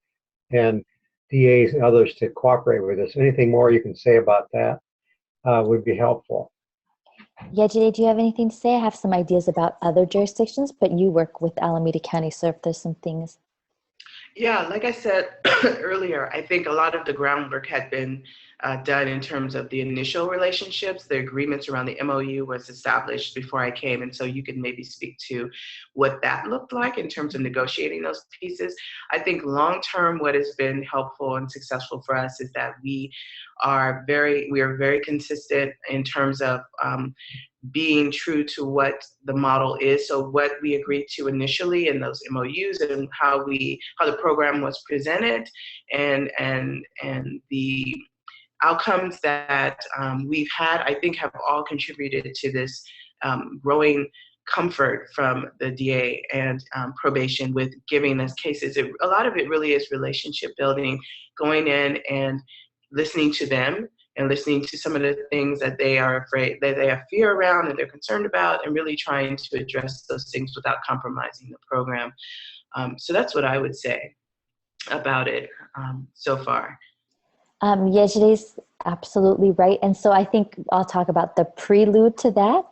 and DAs and others to cooperate with us. Anything more you can say about that would be helpful. Yejide, do you have anything to say? I have some ideas about other jurisdictions, but you work with Alameda County, so if there's some things. Yeah, like I said earlier, I think a lot of the groundwork had been done in terms of the initial relationships. The agreements around the MOU was established before I came, and so you can maybe speak to what that looked like in terms of negotiating those pieces. I think long-term, what has been helpful and successful for us is that we are very consistent in terms of being true to what the model is. So what we agreed to initially in those MOUs and how the program was presented and the outcomes that we've had, I think have all contributed to this growing comfort from the DA and probation with giving us cases. A lot of it really is relationship building, going in and listening to them and listening to some of the things that they are afraid, that they have fear around and they're concerned about, and really trying to address those things without compromising the program. So that's what I would say about it so far. Yejide's absolutely right. And so I think I'll talk about the prelude to that,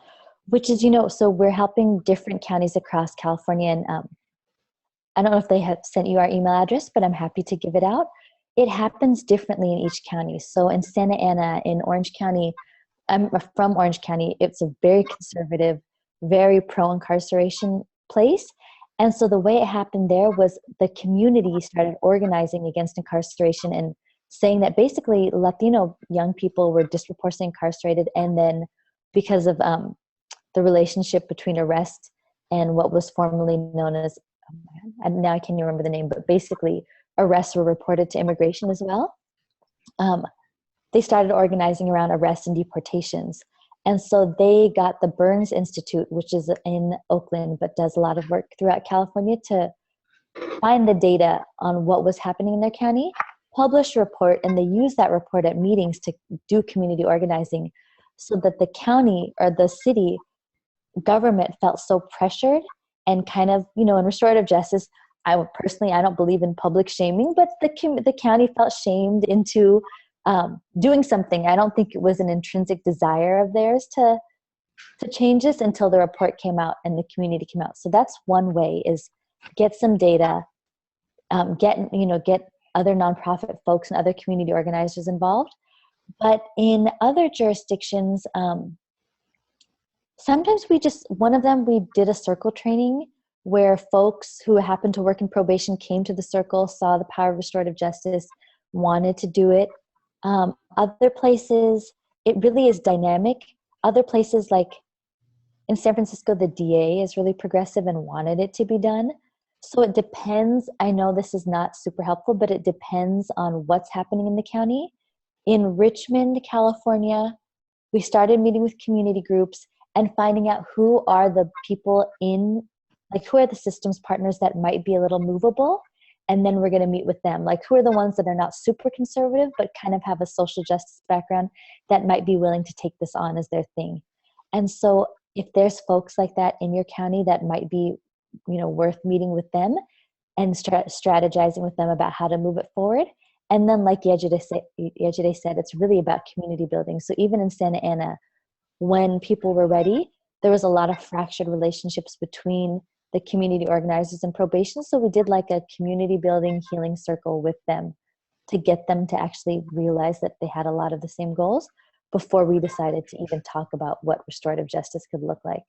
which is, so we're helping different counties across California. And I don't know if they have sent you our email address, but I'm happy to give it out. It happens differently in each county. So in Santa Ana, in Orange County, I'm from Orange County, it's a very conservative, very pro-incarceration place. And so the way it happened there was the community started organizing against incarceration and saying that basically Latino young people were disproportionately incarcerated. And then because of the relationship between arrest and what was formerly known as, now I can't remember the name, but basically arrests were reported to immigration as well. They started organizing around arrests and deportations. And so they got the Burns Institute, which is in Oakland, but does a lot of work throughout California, to find the data on what was happening in their county, publish a report, and they used that report at meetings to do community organizing so that the county or the city government felt so pressured and kind of, in restorative justice, I don't believe in public shaming, but the county felt shamed into doing something. I don't think it was an intrinsic desire of theirs to change this until the report came out and the community came out. So that's one way, is get some data, get other nonprofit folks and other community organizers involved. But in other jurisdictions, sometimes we did a circle training where folks who happened to work in probation came to the circle, saw the power of restorative justice, wanted to do it. Other places, it really is dynamic. Other places, like in San Francisco, the DA is really progressive and wanted it to be done. So it depends. I know this is not super helpful, but it depends on what's happening in the county. In Richmond, California, we started meeting with community groups and finding out who are the people who are the systems partners that might be a little movable. And then we're going to meet with them. Like, who are the ones that are not super conservative, but kind of have a social justice background that might be willing to take this on as their thing. And so if there's folks like that in your county, that might be, worth meeting with them and strategizing with them about how to move it forward. And then, like Yejide said, it's really about community building. So even in Santa Ana, when people were ready, there was a lot of fractured relationships between the community organizers and probation. So we did like a community building healing circle with them to get them to actually realize that they had a lot of the same goals before we decided to even talk about what restorative justice could look like.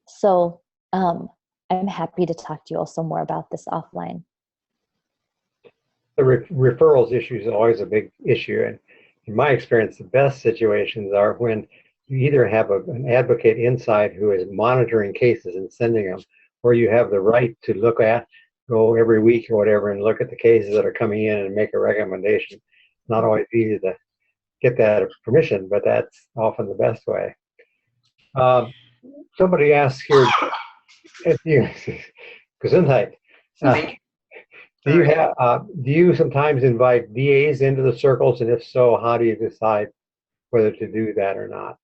So I'm happy to talk to you also more about this offline. The referrals issue is always a big issue. And in my experience, the best situations are when you either have an advocate inside who is monitoring cases and sending them, or you have the right to go every week or whatever and look at the cases that are coming in and make a recommendation. It's not always easy to get that permission, but that's often the best way. Somebody asks here, Gesundheit. Do you sometimes invite DAs into the circles, and if so, how do you decide whether to do that or not?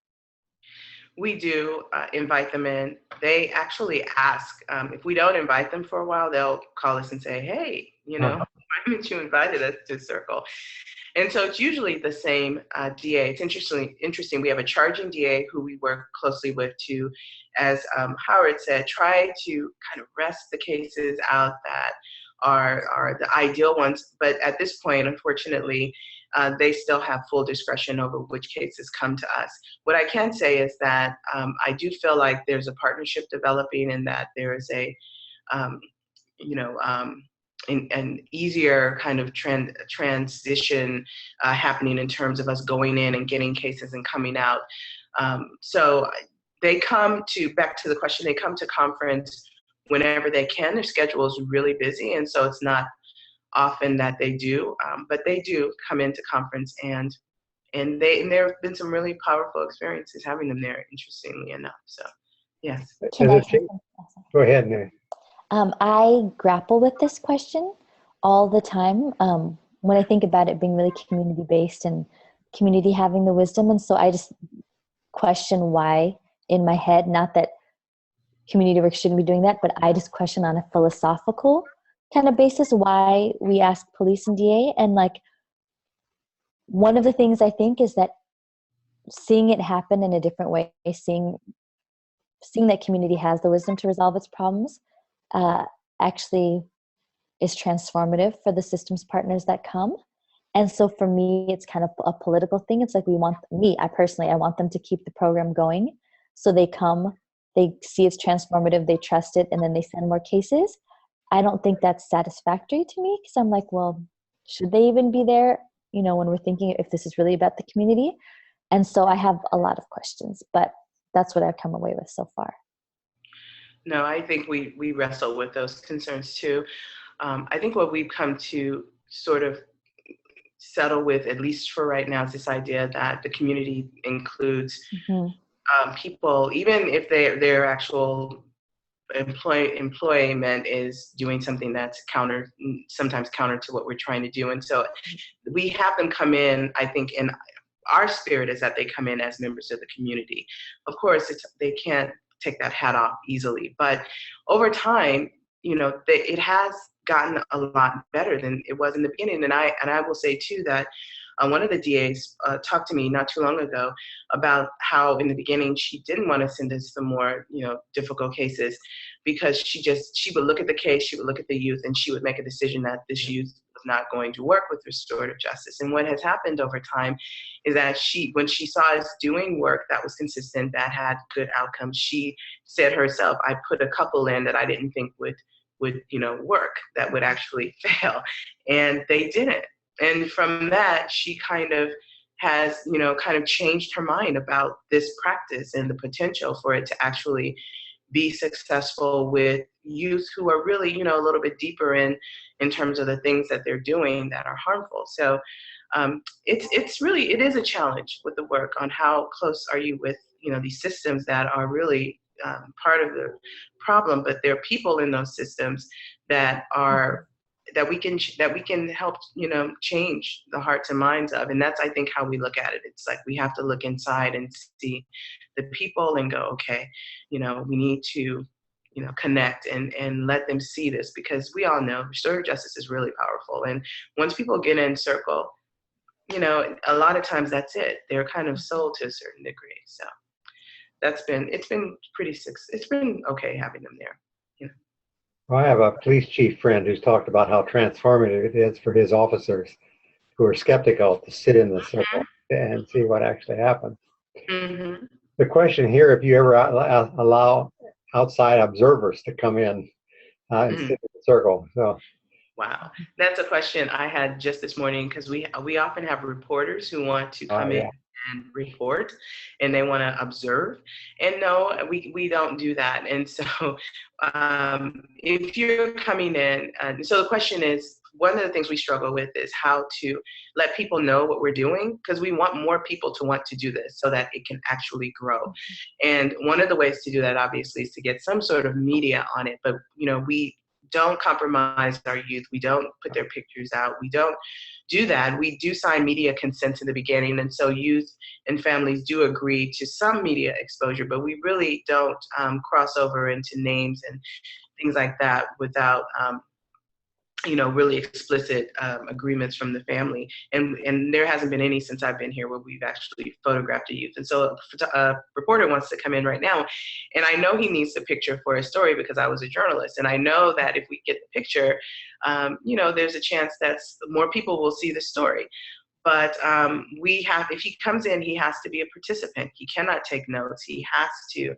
We do invite them in. They actually ask. If we don't invite them for a while, they'll call us and say, hey, why haven't you invited us to circle? And so it's usually the same DA. It's interesting. We have a charging DA who we work closely with to, as Howard said, try to kind of rest the cases out that are the ideal ones. But at this point, unfortunately, they still have full discretion over which cases come to us. What I can say is that I do feel like there's a partnership developing, and that there is an easier kind of transition happening in terms of us going in and getting cases and coming out. So they back to the question, they come to conference whenever they can. Their schedule is really busy, and so it's not often that they do, but they do come into conference, and there have been some really powerful experiences having them there, interestingly enough. So, yes. Go ahead, Nuri. I grapple with this question all the time when I think about it being really community-based and community having the wisdom. And so I just question why in my head, not that community work shouldn't be doing that, but I just question on a philosophical kind of basis why we ask police and DA. And like, one of the things I think is that seeing it happen in a different way, seeing that community has the wisdom to resolve its problems actually is transformative for the systems partners that come. And so for me, it's kind of a political thing. It's like I want them to keep the program going. So they come, they see it's transformative, they trust it, and then they send more cases. I don't think that's satisfactory to me, because I'm like, well, should they even be there, when we're thinking if this is really about the community? And so I have a lot of questions, but that's what I've come away with so far. No, I think we wrestle with those concerns too. I think what we've come to sort of settle with, at least for right now, is this idea that the community includes people, even if their actual employment is doing something that's sometimes counter to what we're trying to do. And so we have them come in, I think, in our spirit is that they come in as members of the community. Of course, they can't take that hat off easily, but over time, it has gotten a lot better than it was in the beginning. And I will say too that one of the DAs talked to me not too long ago about how in the beginning she didn't want to send us some more difficult cases, because she would look at the case, she would look at the youth, and she would make a decision that this youth was not going to work with restorative justice. And what has happened over time is that when she saw us doing work that was consistent, that had good outcomes, she said herself, I put a couple in that I didn't think would work, that would actually fail, and they didn't. And from that, she kind of has, changed her mind about this practice and the potential for it to actually be successful with youth who are really, you know, a little bit deeper in terms of the things that they're doing that are harmful. So it's really, it is a challenge with the work on how close are you with, you know, these systems that are really part of the problem, but there are people in those systems that are that we can help, you know, change the hearts and minds of. And that's, I think, how we look at it. It's like we have to look inside and see the people and go, okay, you know, we need to, you know, connect and let them see this, because we all know restorative justice is really powerful. And once people get in circle, you know, a lot of times that's it. They're kind of sold to a certain degree. So it's been okay having them there. You know. Well, I have a police chief friend who's talked about how transformative it is for his officers who are skeptical to sit in the circle and see what actually happens. Mm-hmm. The question here, if you ever allow outside observers to come in and sit in the circle. So. Wow, that's a question I had just this morning, because we often have reporters who want to come in and report, and they want to observe. And no, we don't do that. And so if you're coming in, so the question is, one of the things we struggle with is how to let people know what we're doing, because we want more people to want to do this so that it can actually grow. And one of the ways to do that, obviously, is to get some sort of media on it. But, you know, we don't compromise our youth. We don't put their pictures out. We don't do that. We do sign media consent in the beginning. And so youth and families do agree to some media exposure, but we really don't cross over into names and things like that without, you know, really explicit agreements from the family. And there hasn't been any since I've been here where we've actually photographed a youth. And so a reporter wants to come in right now, and I know he needs the picture for a story because I was a journalist. And I know that if we get the picture, you know, there's a chance that more people will see the story. But if he comes in, he has to be a participant. He cannot take notes. He has to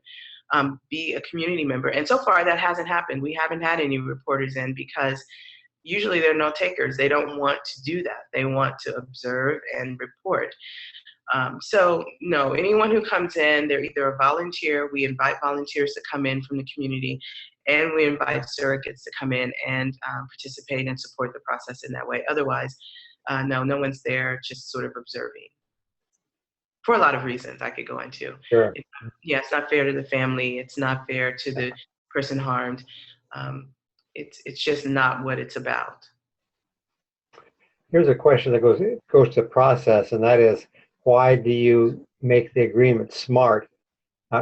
be a community member. And so far that hasn't happened. We haven't had any reporters in because usually they're no takers. They don't want to do that. They want to observe and report. So no, anyone who comes in, they're either a volunteer. We invite volunteers to come in from the community, and we invite surrogates to come in and participate and support the process in that way. Otherwise, no one's there, just sort of observing. For a lot of reasons I could go into. Sure. It's not fair to the family. It's not fair to the person harmed. It's just not what it's about. Here's a question that goes to process, and that is, why do you make the agreement smart?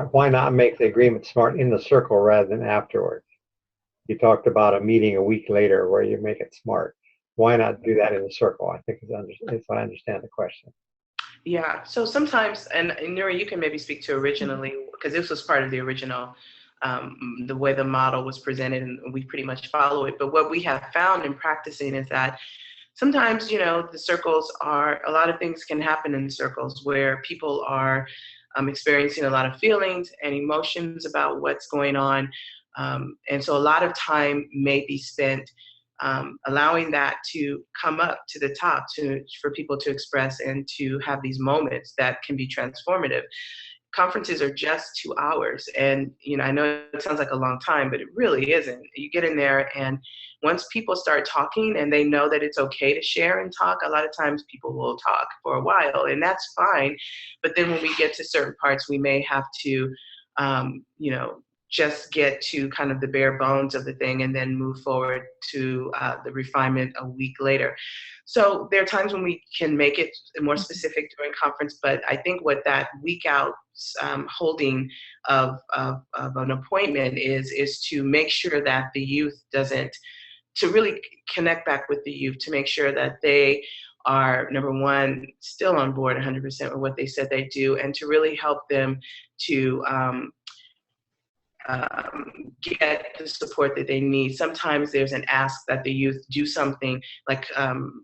Why not make the agreement smart in the circle rather than afterwards? You talked about a meeting a week later where you make it smart. Why not do that in the circle? I think if I understand the question. Yeah, so sometimes, and Nuri, you can maybe speak to originally, because this was part of the original, the way the model was presented, and we pretty much follow it. But what we have found in practicing is that sometimes, you know, the circles a lot of things can happen in circles where people are experiencing a lot of feelings and emotions about what's going on. And so a lot of time may be spent allowing that to come up to the top for people to express and to have these moments that can be transformative. Conferences are just 2 hours, and you know, I know it sounds like a long time, but it really isn't. You get in there, and once people start talking and they know that it's okay to share and talk, a lot of times people will talk for a while, and that's fine. But then when we get to certain parts, we may have to, you know, just get to kind of the bare bones of the thing and then move forward to the refinement a week later. So there are times when we can make it more specific during conference, but I think what that week out holding of an appointment is to make sure that the youth to really connect back with the youth, to make sure that they are, number one, still on board 100% with what they said they do, and to really help them to get the support that they need. Sometimes there's an ask that the youth do something like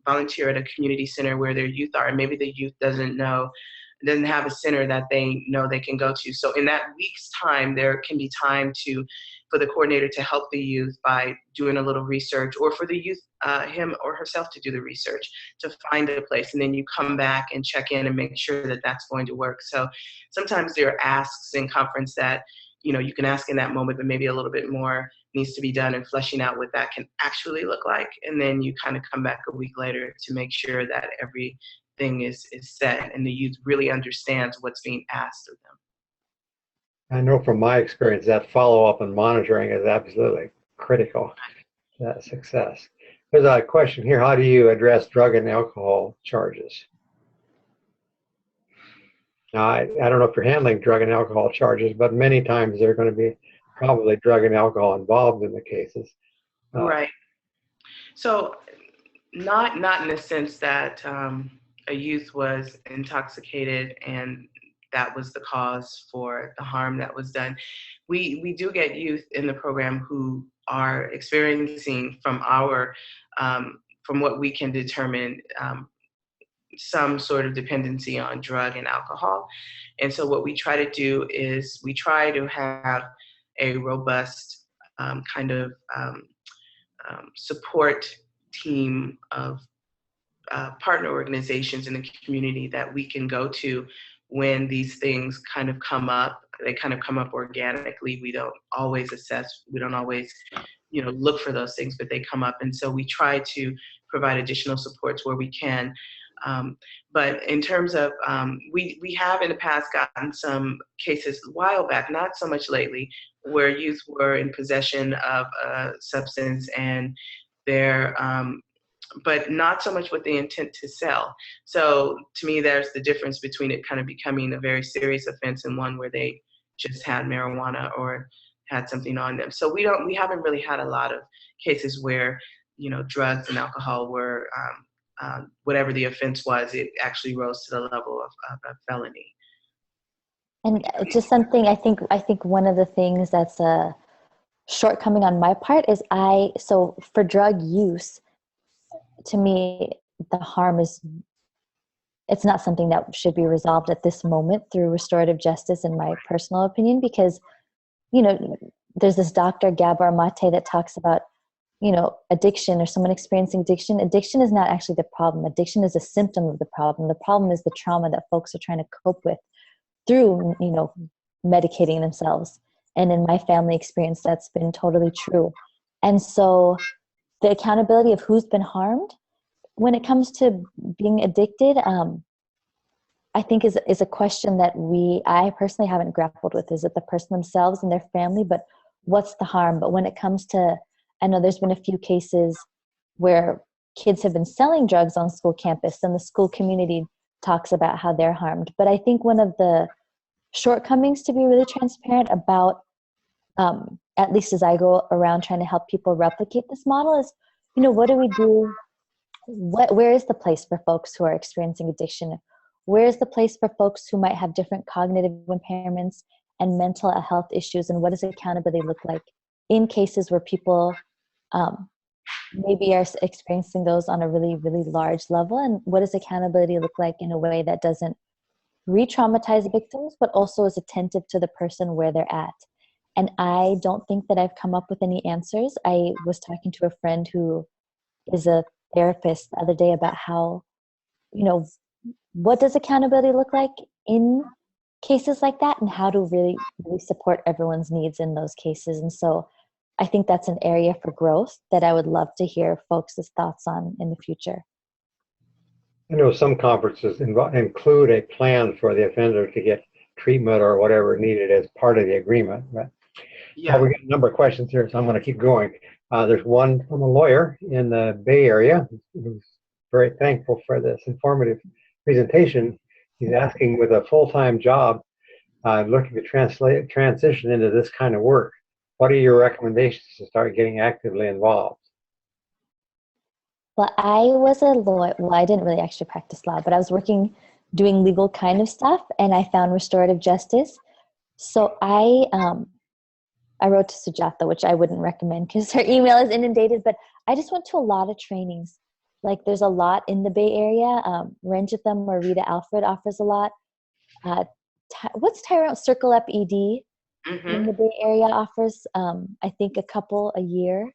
volunteer at a community center where their youth are, and maybe the youth doesn't have a center that they know they can go to. So in that week's time, there can be time for the coordinator to help the youth by doing a little research, or for the youth, him or herself, to do the research, to find a place. And then you come back and check in and make sure that that's going to work. So sometimes there are asks in conference that you can ask in that moment, but maybe a little bit more needs to be done in fleshing out what that can actually look like. And then you kind of come back a week later to make sure that everything is set and the youth really understands what's being asked of them. I know from my experience that follow-up and monitoring is absolutely critical to that success. There's a question here. How do you address drug and alcohol charges? Now, I don't know if you're handling drug and alcohol charges, but many times there are going to be probably drug and alcohol involved in the cases. Right. So not in the sense that a youth was intoxicated and that was the cause for the harm that was done. We do get youth in the program who are experiencing from what we can determine some sort of dependency on drug and alcohol. And so what we try to do is we try to have a robust kind of support team of partner organizations in the community that we can go to when these things kind of come up. They kind of come up organically. We don't always assess, we don't always look for those things, but they come up. And so we try to provide additional supports where we can. But in terms of, we have in the past gotten some cases a while back, not so much lately, where youth were in possession of a substance and they're, but not so much with the intent to sell. So to me, there's the difference between it kind of becoming a very serious offense and one where they just had marijuana or had something on them. So we haven't really had a lot of cases where, drugs and alcohol were, whatever the offense was, it actually rose to the level of a felony. And just something, I think one of the things that's a shortcoming on my part is so for drug use, to me, the harm it's not something that should be resolved at this moment through restorative justice, in my personal opinion, because, there's this Dr. Gabor Mate that talks about, addiction or someone experiencing addiction. Addiction is not actually the problem. Addiction is a symptom of the problem. The problem is the trauma that folks are trying to cope with through, medicating themselves. And in my family experience, that's been totally true. And so the accountability of who's been harmed when it comes to being addicted, I think is a question that I personally haven't grappled with. Is it the person themselves and their family, but what's the harm? But when it comes to, I know there's been a few cases where kids have been selling drugs on school campus and the school community talks about how they're harmed. But I think one of the shortcomings, to be really transparent about, at least as I go around trying to help people replicate this model, is, what do we do? Where is the place for folks who are experiencing addiction? Where is the place for folks who might have different cognitive impairments and mental health issues? And what does accountability look like in cases where people maybe are experiencing those on a really, really large level? And what does accountability look like in a way that doesn't re-traumatize victims, but also is attentive to the person where they're at? And I don't think that I've come up with any answers. I was talking to a friend who is a therapist the other day about how, what does accountability look like in cases like that, and how to really, really support everyone's needs in those cases. And so I think that's an area for growth that I would love to hear folks' thoughts on in the future. I know some conferences include a plan for the offender to get treatment or whatever needed as part of the agreement. But Yeah. we got a number of questions here, so I'm going to keep going. There's one from a lawyer in the Bay Area who's very thankful for this informative presentation. He's asking, with a full-time job, looking to transition into this kind of work, what are your recommendations to start getting actively involved? Well, I was a lawyer. Well, I didn't really actually practice law, but I was doing legal kind of stuff, and I found restorative justice. So I wrote to Sujatha, which I wouldn't recommend because her email is inundated, but I just went to a lot of trainings. Like, there's a lot in the Bay Area. Ranjitham or Rita Alfred offers a lot. What's Tyrone? Circle Up ED in the Bay Area offers, I think, a couple a year.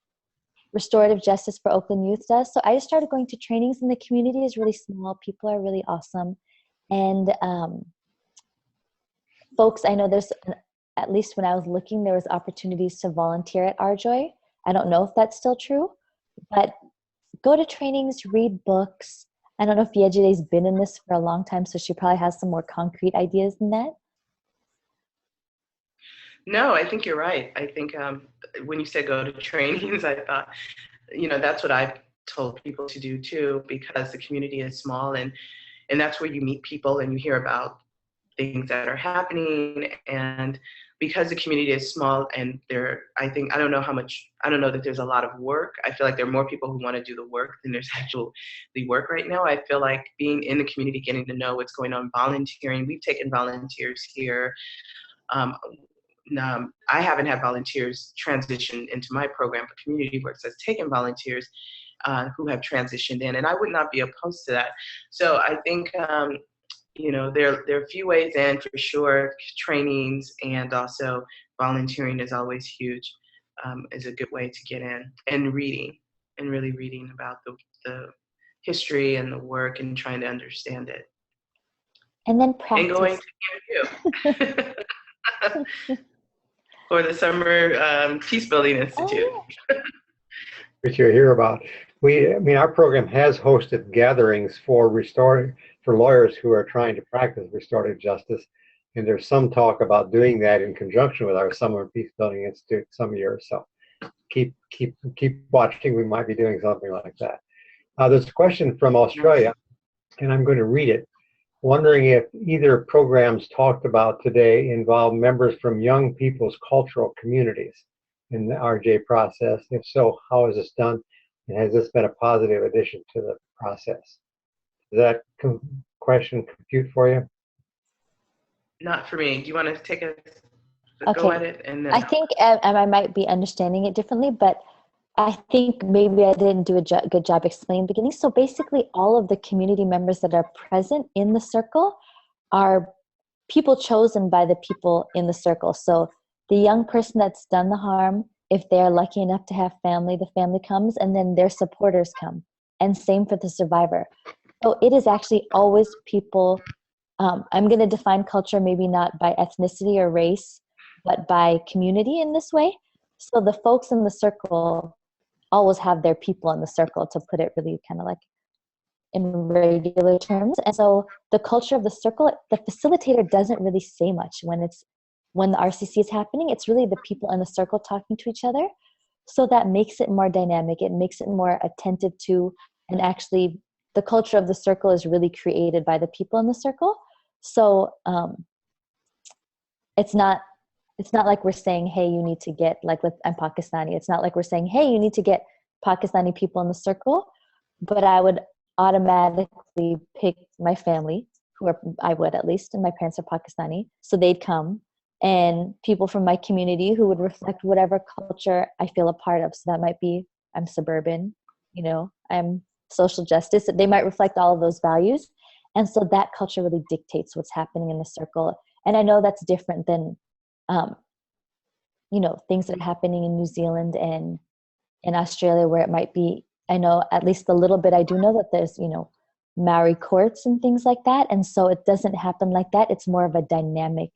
Restorative Justice for Oakland Youth does. So I just started going to trainings, and the community is really small. People are really awesome. And folks, I know at least when I was looking, there was opportunities to volunteer at RJoy. I don't know if that's still true, but go to trainings, read books. I don't know if Yejide's been in this for a long time, so she probably has some more concrete ideas than that. No, I think you're right. I think when you said go to trainings, I thought, that's what I've told people to do too, because the community is small, and that's where you meet people and you hear about things that are happening. And because the community is small, and I don't know that there's a lot of work. I feel like there are more people who want to do the work than there's actually work right now. I feel like being in the community, getting to know what's going on, volunteering. We've taken volunteers here. I haven't had volunteers transition into my program, but Community Works has taken volunteers who have transitioned in, and I would not be opposed to that. So I think, there are a few ways in, for sure. Trainings and also volunteering is always huge, is a good way to get in, and really reading about the history and the work and trying to understand it. And then practice. And going to interview. Or the Summer Peace Building Institute. Which you hear about. Our program has hosted gatherings for lawyers who are trying to practice restorative justice, and there's some talk about doing that in conjunction with our Summer Peace Building Institute some year. So keep watching. We might be doing something like that. There's a question from Australia, and I'm going to read it. Wondering if either programs talked about today involve members from young people's cultural communities in the RJ process. If so, how is this done? And has this been a positive addition to the process? Does that question compute for you? Not for me. Do you want to take a Okay. go at it? And then I think I might be understanding it differently, but I think maybe I didn't do a good job explaining in the beginning. So basically, all of the community members that are present in the circle are people chosen by the people in the circle. So the young person that's done the harm, if they're lucky enough to have family, the family comes, and then their supporters come. And same for the survivor. So it is actually always people. I'm going to define culture maybe not by ethnicity or race, but by community in this way. So the folks in the circle always have their people in the circle, to put it really kind of like in regular terms. And so the culture of the circle, the facilitator doesn't really say much when the RCC is happening. It's really the people in the circle talking to each other. So that makes it more dynamic. It makes it more attentive to, and actually the culture of the circle is really created by the people in the circle. So it's not like we're saying, hey, you need to get, I'm Pakistani. It's not like we're saying, hey, you need to get Pakistani people in the circle, but I would automatically pick my family, I would at least, and my parents are Pakistani, so they'd come, and people from my community who would reflect whatever culture I feel a part of. So that might be, I'm suburban, I'm social justice. They might reflect all of those values. And so that culture really dictates what's happening in the circle. And I know that's different than things that are happening in New Zealand and in Australia, where it might be, I know at least a little bit, I do know that there's, Maori courts and things like that. And so it doesn't happen like that. It's more of a dynamic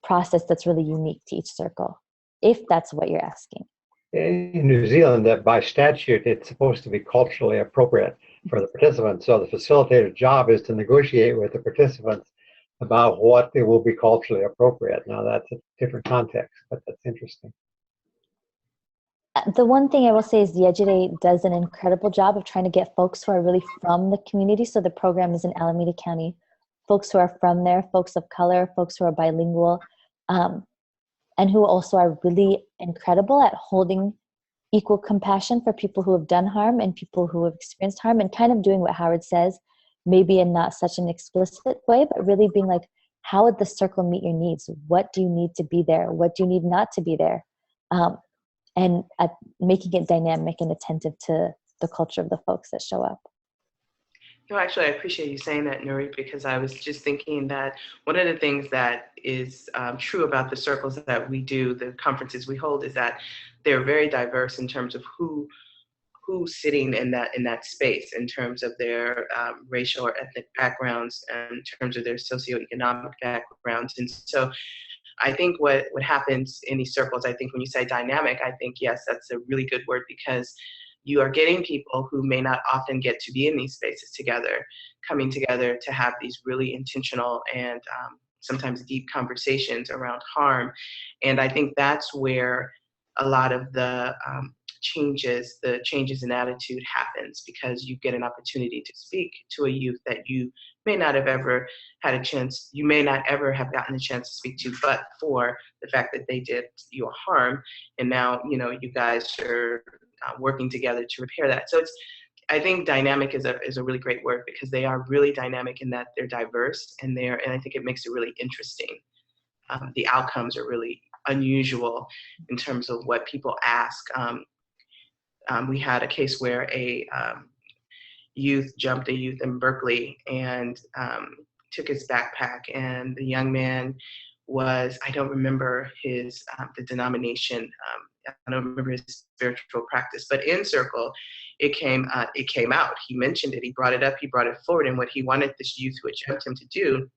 process that's really unique to each circle, if that's what you're asking. In New Zealand, that by statute, it's supposed to be culturally appropriate for the participants. So the facilitator's job is to negotiate with the participants about what it will be culturally appropriate. Now that's a different context, but that's interesting. The one thing I will say is Yejide does an incredible job of trying to get folks who are really from the community. So the program is in Alameda County. Folks who are from there, folks of color, folks who are bilingual, and who also are really incredible at holding equal compassion for people who have done harm and people who have experienced harm, and kind of doing what Howard says, maybe in not such an explicit way, but really being like, how would the circle meet your needs? What do you need to be there? What do you need not to be there? And making it dynamic and attentive to the culture of the folks that show up. No, actually, I appreciate you saying that, Nuri, because I was just thinking that one of the things that is true about the circles that we do, the conferences we hold, is that they're very diverse in terms of who's sitting in that space, in terms of their racial or ethnic backgrounds, and in terms of their socioeconomic backgrounds. And so I think what happens in these circles, I think when you say dynamic, I think, yes, that's a really good word, because you are getting people who may not often get to be in these spaces together, coming together to have these really intentional and sometimes deep conversations around harm. And I think that's where a lot of the changes in attitude happens, because you get an opportunity to speak to a youth that you may not have ever had a chance, you may not ever have gotten a chance to speak to, but for the fact that they did you a harm. And now, you guys are working together to repair that. So I think dynamic is a really great word, because they are really dynamic in that they're diverse, and I think it makes it really interesting. The outcomes are really unusual in terms of what people ask. We had a case where a youth jumped a youth in Berkeley and took his backpack, and the young man was, I don't remember his the denomination, I don't remember his spiritual practice, but in circle, it came out. He mentioned it. He brought it up. He brought it forward. And what he wanted this youth who had jumped him to do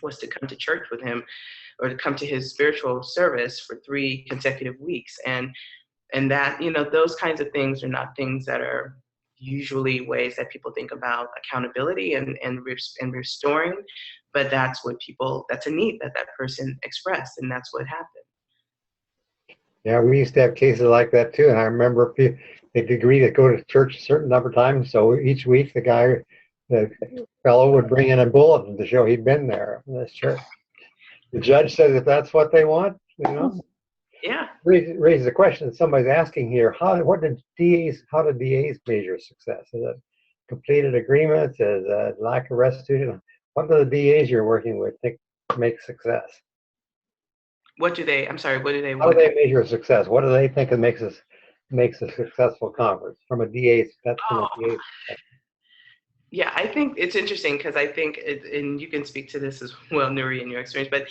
was to come to church with him, or to come to his spiritual service for 3 consecutive weeks. And that, those kinds of things are not things that are usually ways that people think about accountability and restoring, but that's a need that person expressed, and that's what happened. Yeah, we used to have cases like that too, and I remember they'd agree to go to church a certain number of times, so each week the fellow would bring in a bulletin to show he'd been there in this church. The judge says if that's what they want, Yeah. Raises a question that somebody's asking here. How do DAs measure success? Is it completed agreements? Is it lack of restitution? What do the DAs you're working with think makes success? How do they measure success? What do they think makes a successful conference from a DA's? That's from a DA's. Yeah, I think it's interesting, because I think, and you can speak to this as well, Nuri, in your experience, but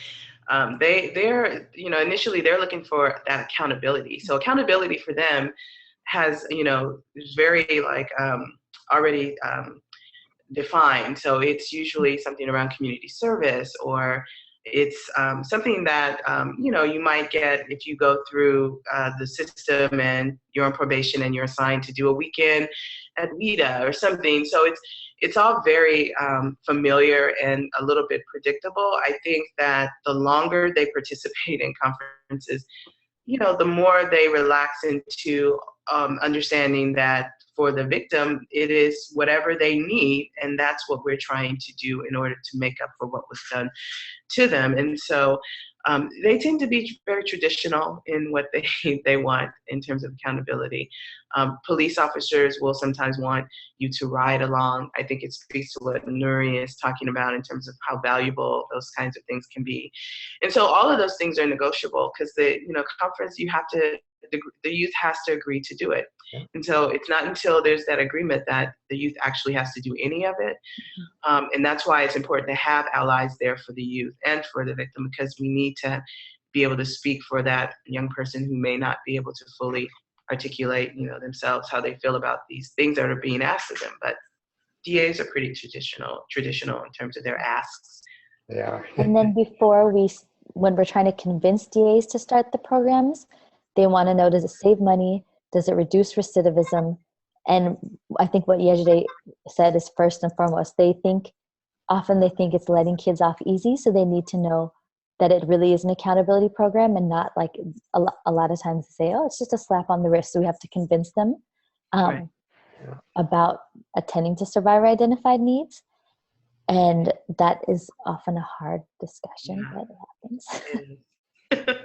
they're initially they're looking for that accountability. So accountability for them has, is very already defined. So it's usually something around community service, or it's something that, you might get if you go through the system and you're on probation and you're assigned to do a weekend at WIDA or something. So it's all very familiar and a little bit predictable. I think that the longer they participate in conferences, the more they relax into understanding that for the victim, it is whatever they need, and that's what we're trying to do in order to make up for what was done to them. And so they tend to be very traditional in what they want in terms of accountability. Police officers will sometimes want you to ride along. I think it speaks to what Nuri is talking about in terms of how valuable those kinds of things can be. And so all of those things are negotiable, because the conference, the youth has to agree to do it. And so it's not until there's that agreement that the youth actually has to do any of it. And that's why it's important to have allies there for the youth and for the victim, because we need to be able to speak for that young person who may not be able to fully articulate, themselves, how they feel about these things that are being asked of them. But DAs are pretty traditional in terms of their asks. Yeah. And then when we're trying to convince DAs to start the programs, they want to know, does it save money? Does it reduce recidivism? And I think what Yejide said is, first and foremost, often they think it's letting kids off easy, so they need to know that it really is an accountability program, and not like a lot of times they say, oh, it's just a slap on the wrist. So we have to convince them about attending to survivor identified needs. And that is often a hard discussion, but it happens.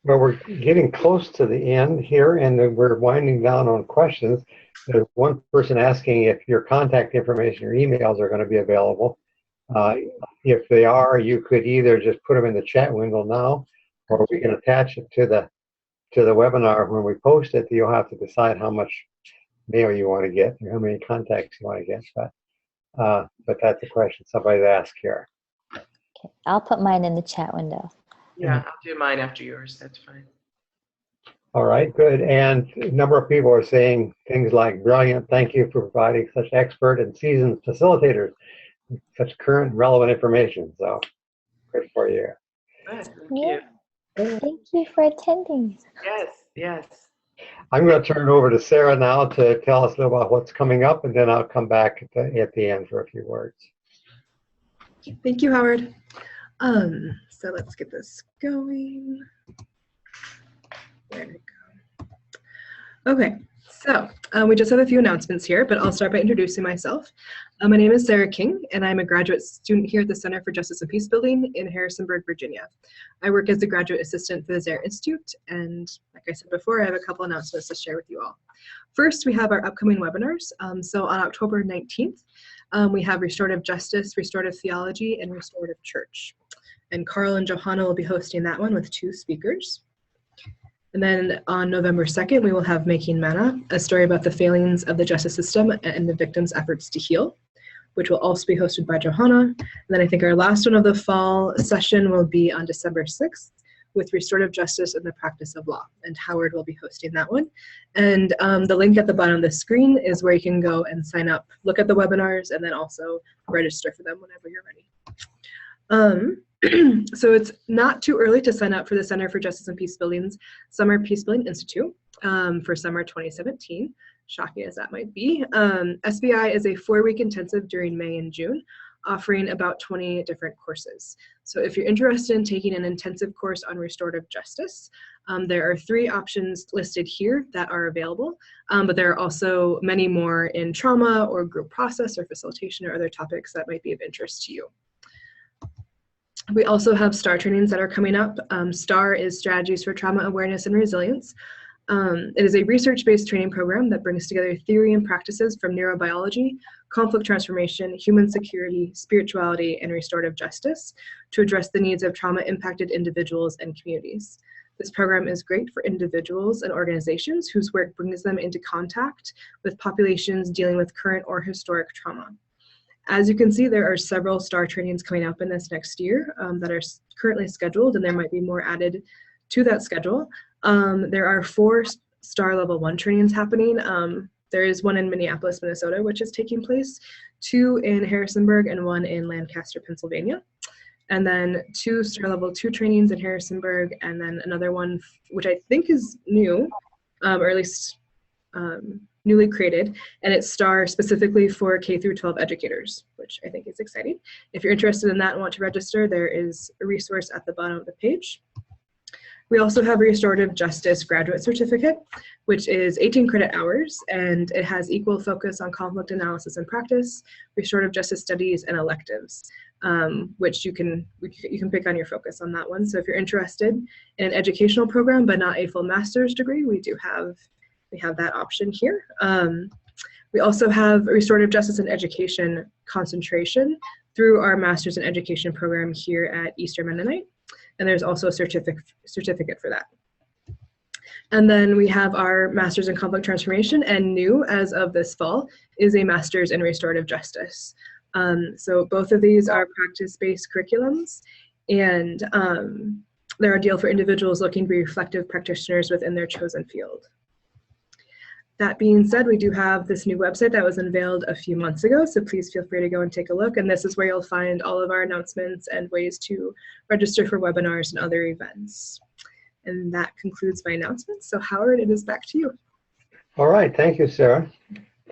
Well, we're getting close to the end here, and we're winding down on questions. There's one person asking if your contact information, your emails are going to be available. If they are, you could either just put them in the chat window now, or we can attach it to the webinar when we post it. You'll have to decide how much mail you want to get or how many contacts you want to get. But that's a question somebody's asked here. Okay, I'll put mine in the chat window. Yeah, I'll do mine after yours. That's fine. All right, good. And a number of people are saying things like, brilliant, thank you for providing such expert and seasoned facilitators with such current and relevant information. So good for you. Good, thank Yeah. you. Thank you for attending. Yes, yes. I'm going to turn it over to Sarah now to tell us a little about what's coming up, and then I'll come back at the end for a few words. Thank you, Howard. So let's get this going. There we go. Okay, so we just have a few announcements here, but I'll start by introducing myself. My name is Sarah King, and I'm a graduate student here at the Center for Justice and Peace Building in Harrisonburg, Virginia. I work as a graduate assistant for the Zehr Institute, and like I said before, I have a couple announcements to share with you all. First, we have our upcoming webinars. So on October 19th, we have Restorative Justice, Restorative Theology, and Restorative Church. And Carl and Johanna will be hosting that one with 2 speakers. And then on November 2nd, we will have Making Manna, a story about the failings of the justice system and the victims' efforts to heal, which will also be hosted by Johanna. And then I think our last one of the fall session will be on December 6th with Restorative Justice and the Practice of Law. And Howard will be hosting that one. And the link at the bottom of the screen is where you can go and sign up, look at the webinars, and then also register for them whenever you're ready. So it's not too early to sign up for the Center for Justice and Peace Building's Summer Peace Building Institute for summer 2017, shocking as that might be. SBI is a 4-week intensive during May and June, offering about 20 different courses. So if you're interested in taking an intensive course on restorative justice, there are 3 options listed here that are available, but there are also many more in trauma or group process or facilitation or other topics that might be of interest to you. We also have STAR trainings that are coming up. STAR is Strategies for Trauma Awareness and Resilience. It is a research-based training program that brings together theory and practices from neurobiology, conflict transformation, human security, spirituality, and restorative justice to address the needs of trauma-impacted individuals and communities. This program is great for individuals and organizations whose work brings them into contact with populations dealing with current or historic trauma. As you can see, there are several STAR trainings coming up in this next year that are currently scheduled, and there might be more added to that schedule. There are 4 STAR Level 1 trainings happening. There is one in Minneapolis, Minnesota, which is taking place, 2 in Harrisonburg, and 1 in Lancaster, Pennsylvania. And then 2 STAR Level 2 trainings in Harrisonburg, and then another one, which I think is new, or at least newly created, and it's STAR specifically for K through 12 educators, which I think is exciting. If you're interested in that and want to register, there is a resource at the bottom of the page. We also have a Restorative Justice Graduate Certificate, which is 18 credit hours, and it has equal focus on conflict analysis and practice, restorative justice studies, and electives, which you can pick on your focus on that one. So if you're interested in an educational program but not a full master's degree, we have that option here. We also have a Restorative Justice and Education concentration through our Master's in Education program here at Eastern Mennonite, and there's also a certificate for that. And then we have our Master's in Conflict Transformation, and new as of this fall is a Master's in Restorative Justice. So both of these are practice-based curriculums, and they're ideal for individuals looking to be reflective practitioners within their chosen field. That being said, we do have this new website that was unveiled a few months ago, so please feel free to go and take a look. And this is where you'll find all of our announcements and ways to register for webinars and other events. And that concludes my announcements. So Howard, it is back to you. All right, thank you, Sarah.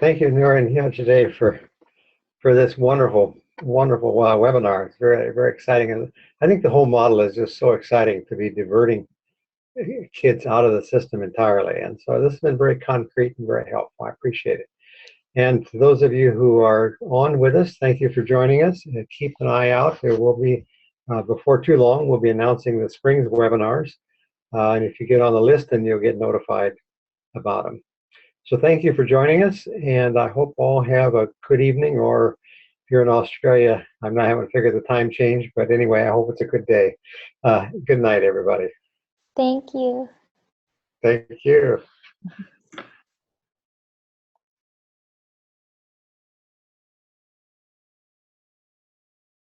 Thank you, Nuri and Yejide, for this wonderful webinar. It's very, very exciting. And I think the whole model is just so exciting to be diverting kids out of the system entirely. And so this has been very concrete and very helpful. I appreciate it. And to those of you who are on with us, thank you for joining us. Keep an eye out. There will be, before too long, we'll be announcing the spring's webinars. And if you get on the list, then you'll get notified about them. So thank you for joining us, and I hope all have a good evening, or if you're in Australia, I'm not having to figure the time change, but anyway, I hope it's a good day. Good night, everybody. Thank you. Thank you.